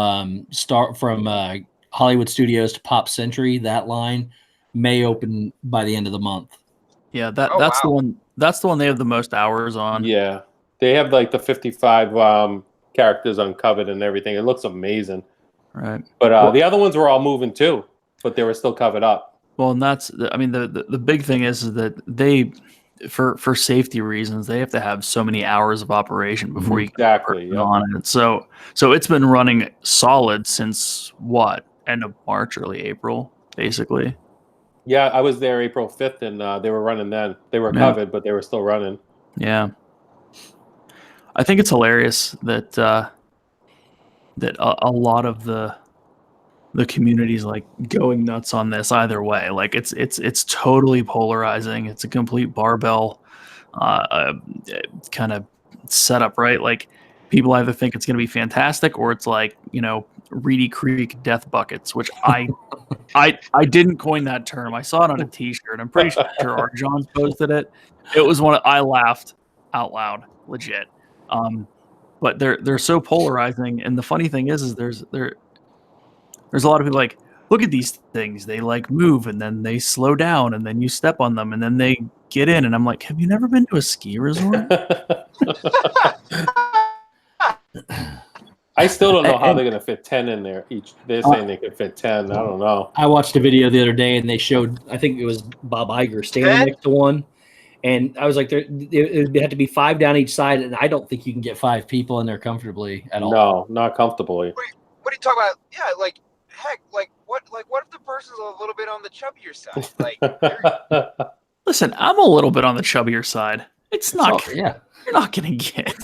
Hollywood Studios to Pop Century, that line may open by the end of the month. Yeah, that's the one. That's the one they have the most hours on. Yeah, they have like the 55 characters uncovered and everything. It looks amazing. Right. But the other ones were all moving too, but they were still covered up. Well, and the big thing is that they, for safety reasons, they have to have so many hours of operation before you can on it. So it's been running solid since what? End of March, early April, basically. Yeah, I was there April 5th, and they were running then. They were covered, but they were still running. Yeah. I think it's hilarious that that a lot of the community's like going nuts on this either way. Like it's totally polarizing. It's a complete barbell kind of setup, right? Like people either think it's going to be fantastic or it's like, Reedy Creek death buckets, which I didn't coin that term. I saw it on a t-shirt. I'm pretty sure our John's posted it. It was I laughed out loud, legit. But they're so polarizing, and the funny thing is there's a lot of people like, look at these things. They like move and then they slow down and then you step on them and then they get in. And I'm like, have you never been to a ski resort? I still don't know how they're going to fit 10 in there each. They're saying they could fit 10. I don't know. I watched a video the other day and they showed, I think it was Bob Iger standing next to one. And I was like, it had to be 5 down each side. And I don't think you can get 5 people in there comfortably at all. No, not comfortably. Wait, what are you talking about? Yeah, like, heck, what if the person's a little bit on the chubbier side? Like, listen, I'm a little bit on the chubbier side. It's not, you're not going to get.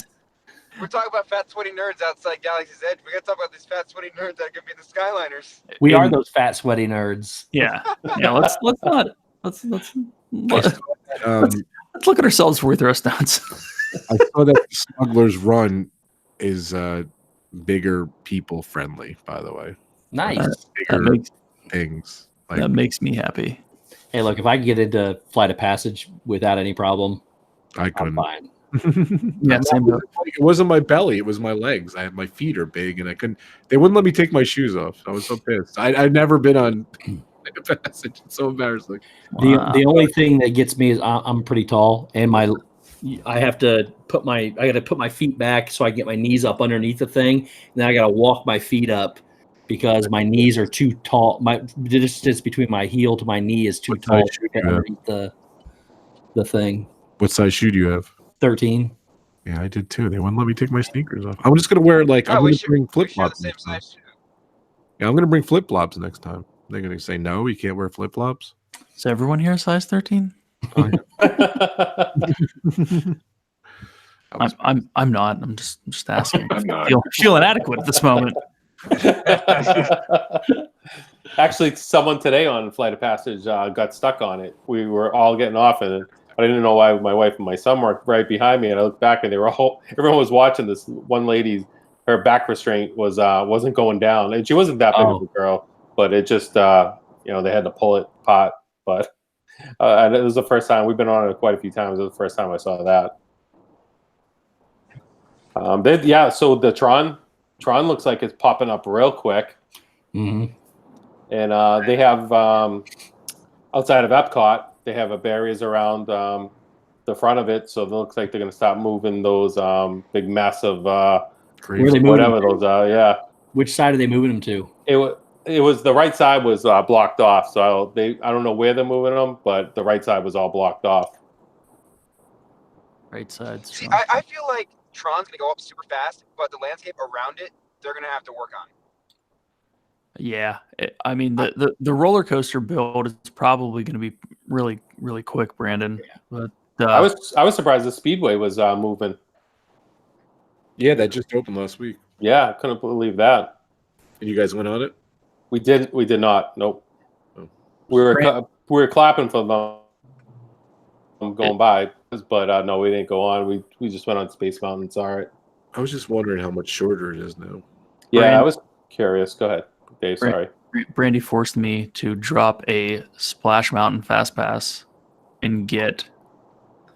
We're talking about fat, sweaty nerds outside Galaxy's Edge. We got to talk about these fat, sweaty nerds that could be the Skyliners. We are those fat, sweaty nerds. Yeah. Let's look at ourselves before we throw stones. I saw that Smuggler's Run is bigger people friendly, by the way. Nice. Bigger things. That makes me happy. Hey, look, if I can get into Flight of Passage without any problem, I I'm couldn't. fine. Yeah, same boat. It wasn't my belly; it was my legs. My feet are big, and I couldn't. They wouldn't let me take my shoes off. I was so pissed. I'd never been on Flight of Passage. It's so embarrassing. The only thing that gets me is I'm pretty tall, and I got to put my feet back so I get my knees up underneath the thing, and then I got to walk my feet up because my knees are too tall. The distance between my heel to my knee is too What tall size to shoe get do you have? underneath the thing. What size shoe do you have? 13. Yeah, I did too. They wouldn't let me take my sneakers off. I'm just gonna wear I'm gonna bring flip share the flops same next time. size shoe. Yeah, I'm gonna bring flip flops next time. They're gonna say no, you can't wear flip flops. Is everyone here a size 13? Oh, I'm not. I'm just asking. I'm not. Feel inadequate at this moment. Actually, someone today on Flight of Passage got stuck on it. We were all getting off in it, but I didn't know why my wife and my son were right behind me. And I looked back, and everyone was watching this. One lady, her back restraint wasn't going down, and she wasn't that big of a girl, but it just they had to pull it apart. But and it was the first time we've been on it quite a few times. It was the first time I saw that. So the Tron looks like it's popping up real quick. Mm-hmm. And they have outside of Epcot, they have barriers around the front of it, so it looks like they're going to stop moving those big, massive Where are they moving whatever them those are. Yeah. Which side are they moving them to? It was the right side was blocked off, so I don't know where they're moving them, but the right side was all blocked off. Right side. See, I feel like Tron's gonna go up super fast, but the landscape around it, they're gonna have to work on. Yeah, I mean the roller coaster build is probably going to be really really quick, Brandon. But I was surprised the Speedway was moving. Yeah, that just opened last week. Yeah, I couldn't believe that. And you guys went on it? We did not. Nope. Oh. We were clapping for them going by, but no, we didn't go on. We just went on Space Mountain. It's all right. I was just wondering how much shorter it is now. Yeah, I was curious. Go ahead, Dave. Sorry. Brandy forced me to drop a Splash Mountain Fast Pass and get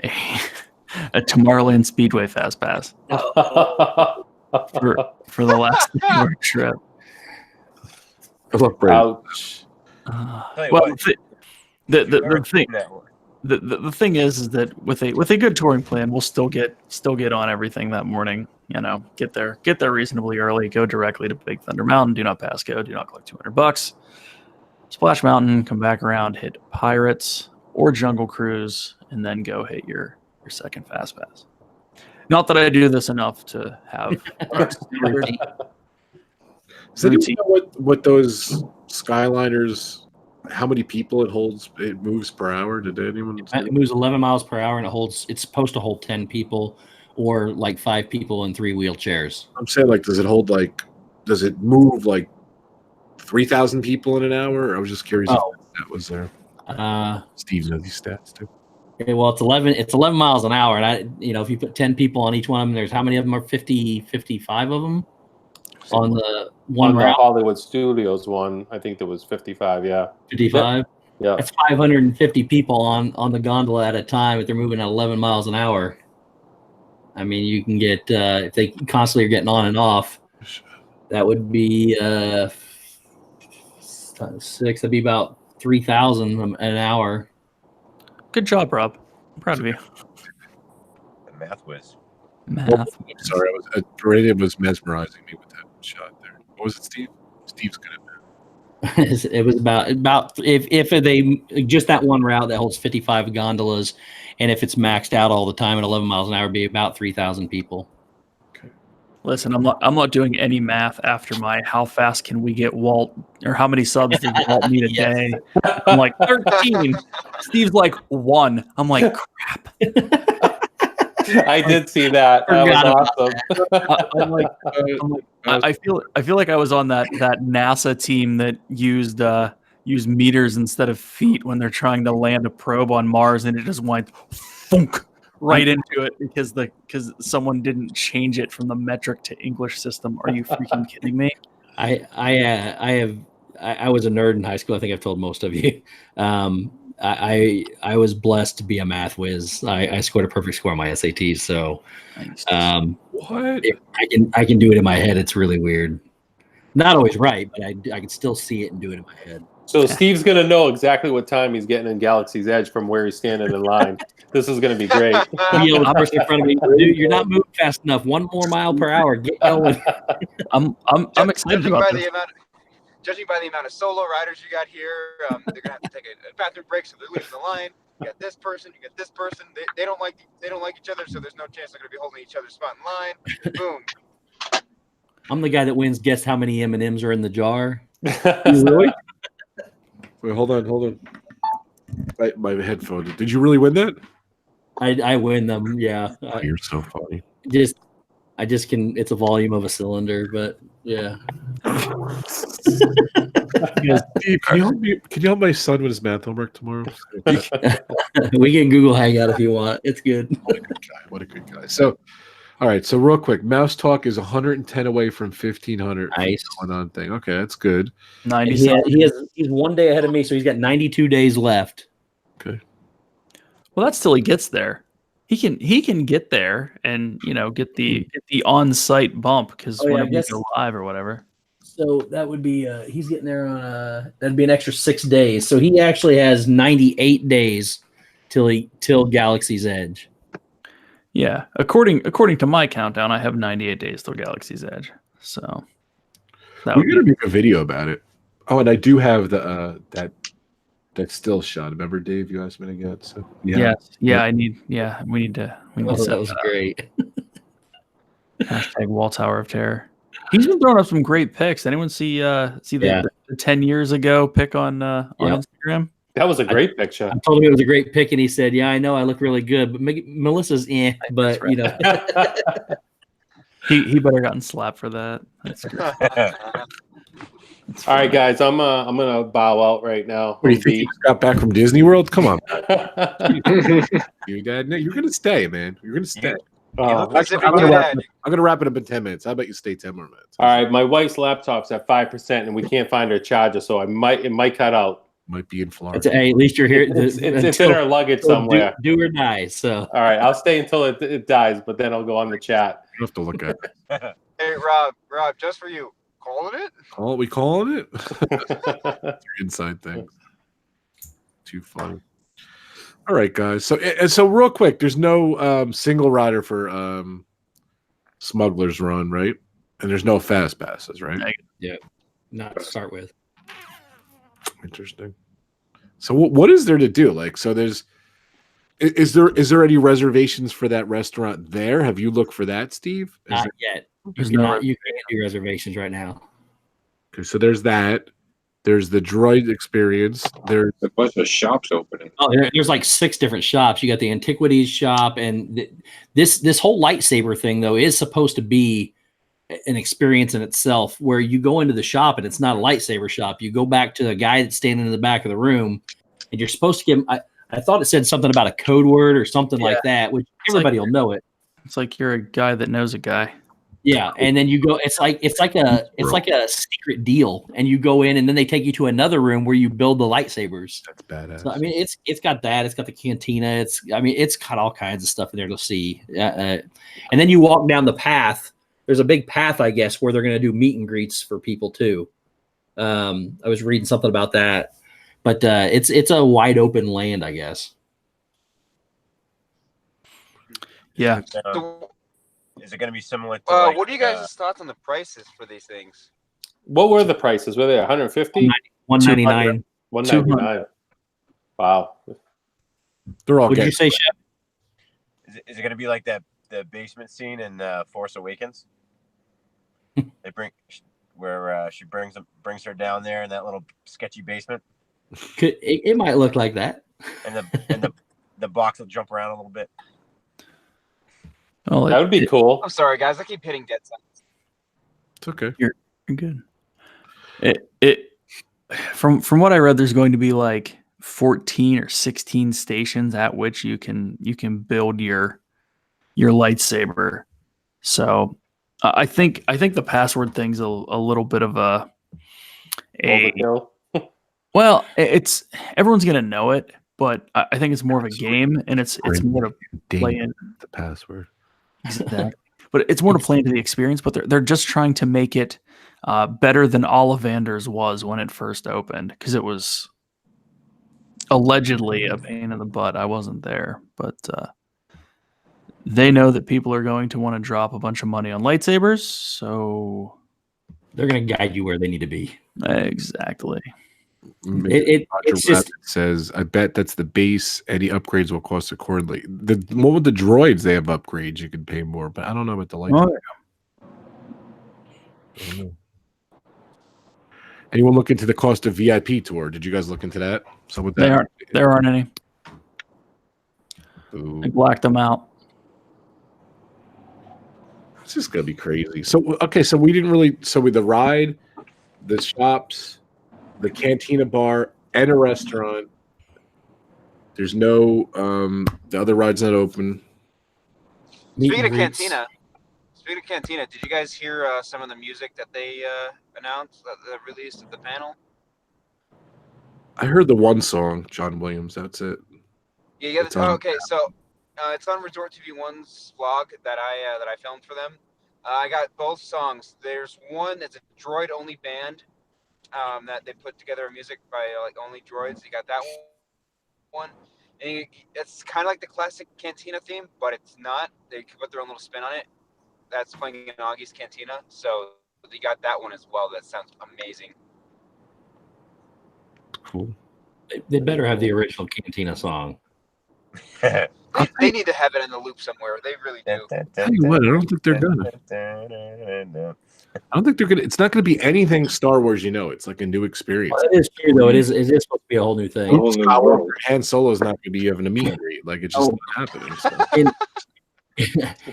a Tomorrowland Speedway Fast Pass for the last trip. I love Brandon. Ouch. Well, the thing is that with a good touring plan, we'll still get on everything that morning. Get there reasonably early. Go directly to Big Thunder Mountain. Do not pass go. Do not collect $200. Splash Mountain. Come back around. Hit Pirates or Jungle Cruise, and then go hit your second Fast Pass. Not that I do this enough to have. Does anyone know what those Skyliners? How many people it moves per hour? Did anyone? It moves 11 miles per hour, and it's supposed to hold 10 people or like 5 people in 3 wheelchairs. I'm saying, does it move like 3,000 people in an hour? I was just curious if that was there. Steve knows these stats too. Okay, well, it's 11 miles an hour, and if you put 10 people on each one of them, there's how many of them are 55 of them on the one route? The Hollywood Studios one, I think there was 55. Yeah, 55. Yeah, that's 550 people on the gondola at a time. If they're moving at 11 miles an hour, I mean, you can get if they constantly are getting on and off, that would be 6. That'd be about 3,000 an hour. Good job, Rob. I'm proud of you. The math whiz. Sorry, Brandon was mesmerizing me with that shot there. What was it, Steve? Steve's good at that. It was about if they just that one route that holds 55 gondolas, and if it's maxed out all the time at 11 miles an hour, it'd be about 3,000 people. Listen, I'm not doing any math after my how fast can we get Walt, or how many subs did Walt need a day? I'm like 13. Steve's like 1. I'm like, crap. I did see that. That was awesome. I feel like I was on that NASA team that used meters instead of feet when they're trying to land a probe on Mars, and it just went thunk right into it because someone didn't change it from the metric to English system. Are you freaking kidding me? I was a nerd in high school. I think I've told most of you. I was blessed to be a math whiz. I scored a perfect score on my SATs. So What? I can do it in my head. It's really weird. Not always right, but I can still see it and do it in my head. So Steve's gonna know exactly what time he's getting in Galaxy's Edge from where he's standing in line. This is gonna be great. The other person in front of me, dude, you're not moving fast enough. 1 more mile per hour. Get going. I'm excited about this. Judging by the amount of solo riders you got here, they're gonna have to take a bathroom break, so they're losing the line. You got this person, you got this person. They don't like each other, so there's no chance they're gonna be holding each other's spot in line. Boom. I'm the guy that wins. Guess how many M&Ms are in the jar? Really? Wait, hold on. My headphone. Did you really win that? I win them. Yeah. You're so funny. I just can. It's a volume of a cylinder, but yeah. Steve, can you help my son with his math homework tomorrow? We can Google Hangout if you want. It's good. What a good guy. So, all right. So real quick, Mouse Talk is 110 away from 1500. Nice. Going on thing. Okay, that's good. 90. He's 1 day ahead of me, so he's got 92 days left. Okay. Well, that's till he gets there. He can get there and get the on-site bump because whenever you go live or whatever. So that would be he's getting there on that'd be an extra 6 days. So he actually has 98 days till Galaxy's Edge. Yeah, according to my countdown, I have 98 days till Galaxy's Edge. So we're gonna make a video about it. Oh, and I do have the that still shot. Remember, Dave? You asked me to get. So yeah. We need to. That was great. Hashtag Wall Tower of Terror. He's been throwing up some great pics. Anyone see the 10 years ago pic on Instagram? That was a great picture. I told him it was a great pic, and he said, "Yeah, I know, I look really good, but Melissa's but right. he better gotten slapped for that." That's good. All right, guys, I'm gonna bow out right now. What do you think? You just got back from Disney World? Come on, you dad. No, you're gonna stay, man. You're gonna stay. I'm gonna wrap it up in 10 minutes. How about you stay 10 more minutes? All right, my wife's laptop's at 5%, and we can't find her charger, so it might cut out. Might be in Florida. Hey, at least you're here. It's in our luggage somewhere. Do or die. So all right, I'll stay until it dies, but then I'll go on the chat. You have to look at it. Hey, Rob, just for you. Calling it? We calling it? Inside things. Too funny. All right, guys. So real quick, there's no single rider for Smuggler's Run, right? And there's no fast passes, right? Yeah. Not to start with. Interesting. So what is there to do? Like, so is there any reservations for that restaurant there? Have you looked for that, Steve? Not yet. You can't do reservations right now. Okay, so there's that. There's the droid experience. There's a bunch of shops opening. Oh, there's like 6 different shops. You got the antiquities shop, and this whole lightsaber thing though is supposed to be an experience in itself, where you go into the shop and it's not a lightsaber shop. You go back to the guy that's standing in the back of the room, and you're supposed to give him. I thought it said something about a code word or something like that, which everybody will know it. It's like you're a guy that knows a guy. Yeah, and then you go. It's like a secret deal, and you go in, and then they take you to another room where you build the lightsabers. That's badass. So, I mean, it's got that. It's got the cantina. It's got all kinds of stuff in there to see. And then you walk down the path. There's a big path, I guess, where they're going to do meet and greets for people too. I was reading something about that, but it's a wide open land, I guess. Yeah. Is it going to be similar to what are you guys' thoughts on the prices for these things? What were the prices? Were they 150? 199. 199. Wow. They're all. What did you say, Chef? Is it going to be like the basement scene in Force Awakens? They bring where she brings her down there in that little sketchy basement. It might look like that. And the box will jump around a little bit. Oh, that would be cool. I'm sorry, guys. I keep hitting dead signs. It's okay. You're good. It from what I read, there's going to be like 14 or 16 stations at which you can build your lightsaber. So I think the password thing's a little bit of a overkill. Well, it's everyone's gonna know it, but I think it's more of a game, and it's more to play in the password. Exactly. But it's more to play into the experience. But they're just trying to make it better than Ollivander's was when it first opened, because it was allegedly a pain in the butt. I wasn't there, but they know that people are going to want to drop a bunch of money on lightsabers, so they're going to guide you where they need to be. Exactly. It's just says, I bet that's the base. Any upgrades will cost accordingly. The one with the droids, they have upgrades. You can pay more, but I don't know about the lightsaber. I don't know. Anyone look into the cost of VIP tour? Did you guys look into that? So with that, there aren't any. Ooh. I blacked them out. It's just gonna be crazy. So okay, so we didn't really. So with the ride, the shops, the cantina bar, and a restaurant. There's no the other ride's not open. Speaking of cantina, did you guys hear some of the music that they announced, that released at the panel? I heard the one song, John Williams. That's it. Yeah. Okay, so it's on Resort TV One's vlog that I filmed for them. I got both songs. There's one that's a droid-only band that they put together music by like only droids. You got that one. And it's kind of like the classic Cantina theme, but it's not. They put their own little spin on it. That's playing in Augie's Cantina, so you got that one as well. That sounds amazing. Cool. They better have the original Cantina song. They need to have it in the loop somewhere. They really do. Tell you what, I don't think they're gonna. I don't think they're gonna. It's not gonna be anything Star Wars. It's like a new experience. Well, it is true, though. It is supposed to be a whole new thing. Han Solo is not gonna be having a meet and greet. Like it's just not happening. So.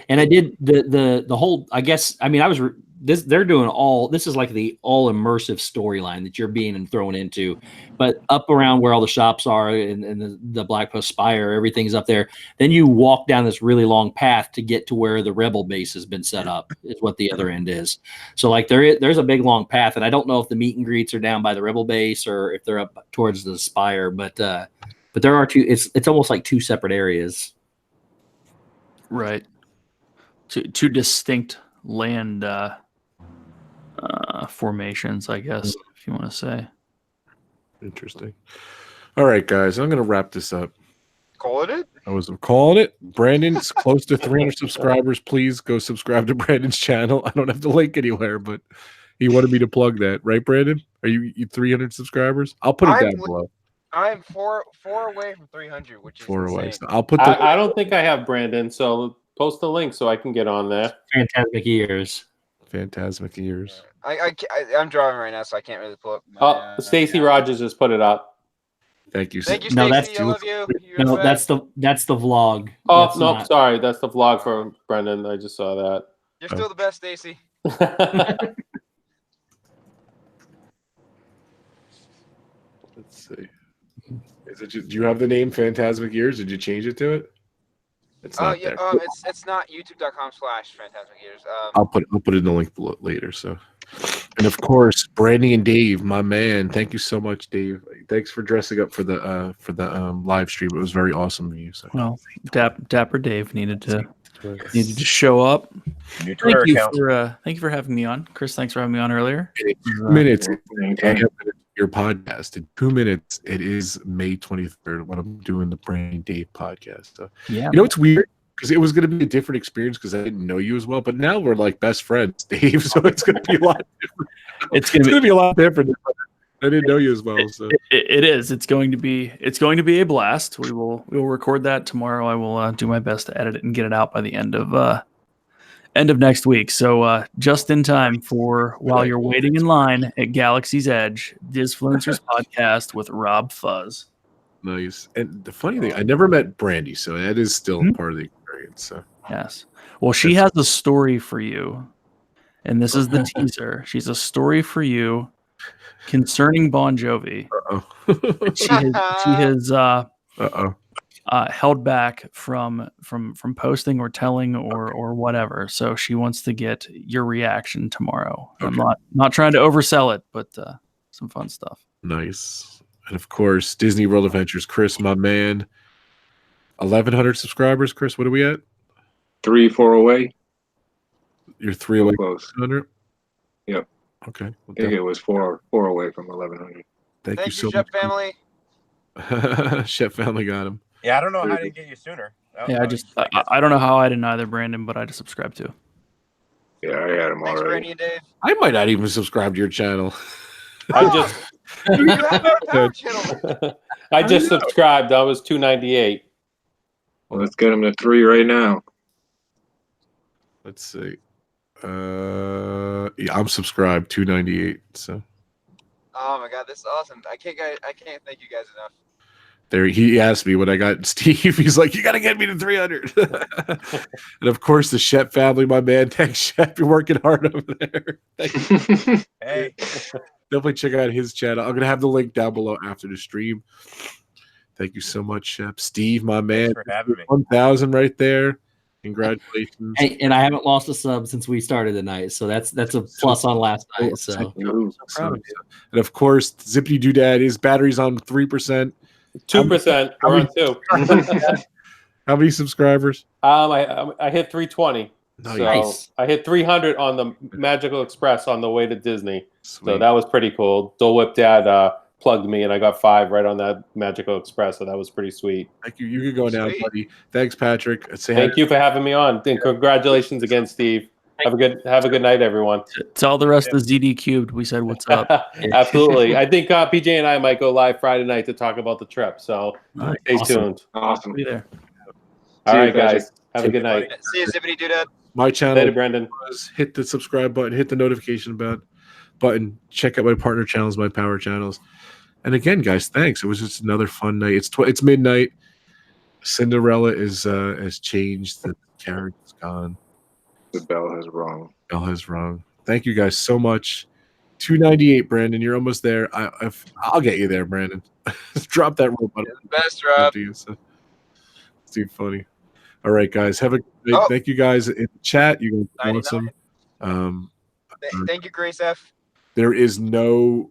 And I did the whole. I guess I mean I was. They're doing all. This is like the all immersive storyline that you're being thrown into, but up around where all the shops are and the Black Post Spire, everything's up there. Then you walk down this really long path to get to where the Rebel base has been set up. Is what the other end is. So like there's a big long path, and I don't know if the meet and greets are down by the Rebel base or if they're up towards the Spire, but there are two. It's almost like two separate areas. Right. Two distinct land formations, I guess, if you want to say. Interesting. All right, guys, I'm going to wrap this up. Calling it? I was calling it. Brandon's close to 300 subscribers. Please go subscribe to Brandon's channel. I don't have the link anywhere, but he wanted me to plug that. Right, Brandon? Are you 300 subscribers? I'll put it down below. I'm four away from 300, which is 4 away. insane. So I'll put. I don't think I have Brandon, so post the link so I can get on there. Fantastic years. Fantasmic years. I'm driving right now, so I can't really pull up. Stacy Rogers just put it up. Thank you. Thank you, Stacy. No, that's I love you. No, that's the vlog. Oh that's no, not... sorry, that's the vlog for Brendan. I just saw that. You're still the best, Stacy. Let's see. Is it? Do you have the name Fantasmic Years? Did you change it to it? It's not there. It's not youtube.com/Fantasmic Years. I'll put it in the link below later. So, and of course, Brandy and Dave, my man. Thank you so much, Dave. Thanks for dressing up for the live stream. It was very awesome of you. So. Well, Dapper Dave needed to show up. Thank you for having me on, Chris. Thanks for having me on earlier. 2 minutes. Your podcast in 2 minutes. It is May 23rd when I'm doing the Brand Dave podcast. So, yeah, it's weird because it was going to be a different experience because I didn't know you as well, but now we're like best friends, Dave. So it's going to be a lot different. It's going to be a lot different. I didn't know you as well. So it is. It's going to be a blast. We will record that tomorrow. I will do my best to edit it and get it out by the end of next week. So just in time for while you're waiting in line at Galaxy's Edge, Disfluencers podcast with RobFuz. Nice. And the funny thing, I never met Brandy, so that is still part of the experience. So yes. Well, she has a story for you, and this is the teaser. She's a story for you concerning Bon Jovi. She has held back from posting or telling or whatever. So she wants to get your reaction tomorrow. Okay. I'm not trying to oversell it, but some fun stuff. Nice. And of course, Disney World Adventures, Chris, my man. 1,100 subscribers, Chris. What are we at? 3, 4 away. You're 3 away from Close. 100? Yep. Okay. Well, I think it was 4 away from 1,100. Thank you so Shep much. family. Shep family got him. Yeah, I don't know how I didn't get you sooner. Yeah, I don't know how I didn't either, Brandon, but I just subscribed to. Yeah, I had him Thanks, already. Brandy and Dave. I might not even subscribe to your channel. I just You have our power channel. I just subscribed. I was 298. Well, let's get him to 3 right now. Let's see. Yeah, I'm subscribed 298. So Oh my god, this is awesome. I can't thank you guys enough. there, he asked me when I got Steve. He's like, "You got to get me to 300." And of course, the Shep family, my man. Thanks, Shep. You're working hard over there. Thank you. Hey, Definitely check out his channel. I'm gonna have the link down below after the stream. Thank you so much, Shep. Steve, my man. thanks for having me. 1,000 right there. Congratulations. Hey, and I haven't lost a sub since we started the night, so that's a plus on last night. So Ooh, proud of you. And of course, Zippity Doodad, his battery's on 3%. 2%. We're on 2. How many subscribers? I hit 320. Nice. So I hit 300 on the Magical Express on the way to Disney. Sweet. So that was pretty cool. Dole Whip Dad plugged me, and I got 5 right on that Magical Express. So that was pretty sweet. Thank you. You can go now, Sweet. buddy. Thanks, Patrick. Thank you for having me on. And congratulations again, Steve. Have a good night, everyone. Tell the rest of the ZD Cubed we said what's up. Absolutely. I think PJ and I might go live Friday night to talk about the trip. So Nice. stay Awesome. tuned. awesome. Be there. All See you, right, guys. Patrick. Have a good night. See you, Zippity Doodad. My channel. Later, Brendan. Hit the subscribe button, hit the notification button. Check out my partner channels, my power channels. And again, guys, thanks. It was just another fun night. It's midnight. Cinderella has changed. The character's gone. The bell has rung. Bell has rung. Thank you guys so much. 298, Brandon. You're almost there. I'll get you there, Brandon. Drop that rope. Best, Rob. It's too funny. All right, guys. Have a good night. Oh. Thank you guys in the chat. You guys are 99. awesome. Thank you, Grace F. There is no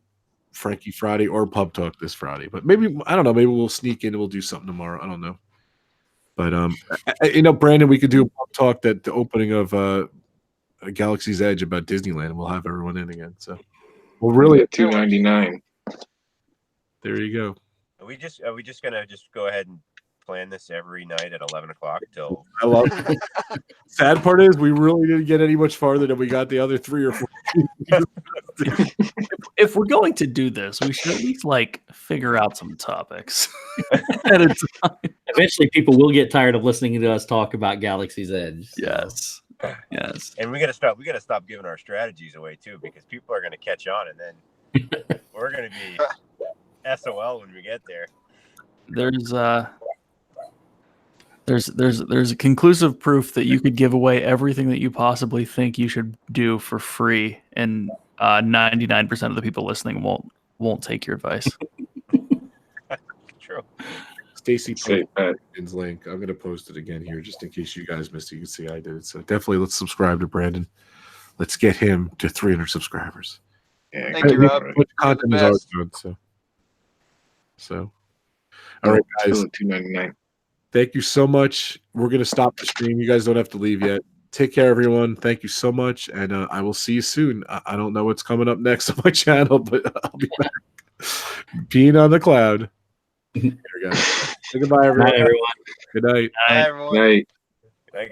Frankie Friday or Pub Talk this Friday, but maybe I don't know. Maybe we'll sneak in and we'll do something tomorrow. I don't know. But Brandon, we could do a Pub Talk that the opening of Galaxy's Edge about Disneyland. We'll have everyone in again. So we'll really At 299. there you go. Are we just gonna go ahead and plan this every night at 11 o'clock till? I love it. Sad part is we really didn't get any much farther than we got the other 3 or 4. If we're going to do this, we should at least figure out some topics at a time. eventually, people will get tired of listening to us talk about Galaxy's Edge. So. Yes. Yes. And we gotta stop giving our strategies away too, because people are gonna catch on, and then we're gonna be SOL when we get there. There's a conclusive proof that you could give away everything that you possibly think you should do for free, and 99% of the people listening won't take your advice. True. Stacy Say posted that. his link. I'm going to post it again here just in case you guys missed it. You can see I did it. So definitely let's subscribe to Brandon. Let's get him to 300 subscribers. Yeah, Thank you, Rob. Much content is always Best. good. So, all right, guys. Still at 299. Thank you so much. We're going to stop the stream. You guys don't have to leave yet. Take care, everyone. Thank you so much. And I will see you soon. I don't know what's coming up next on my channel, but I'll be back. Peeing on the cloud. There we go. Say goodbye, everyone. Night, everyone. Good night. Bye, everyone. Night. I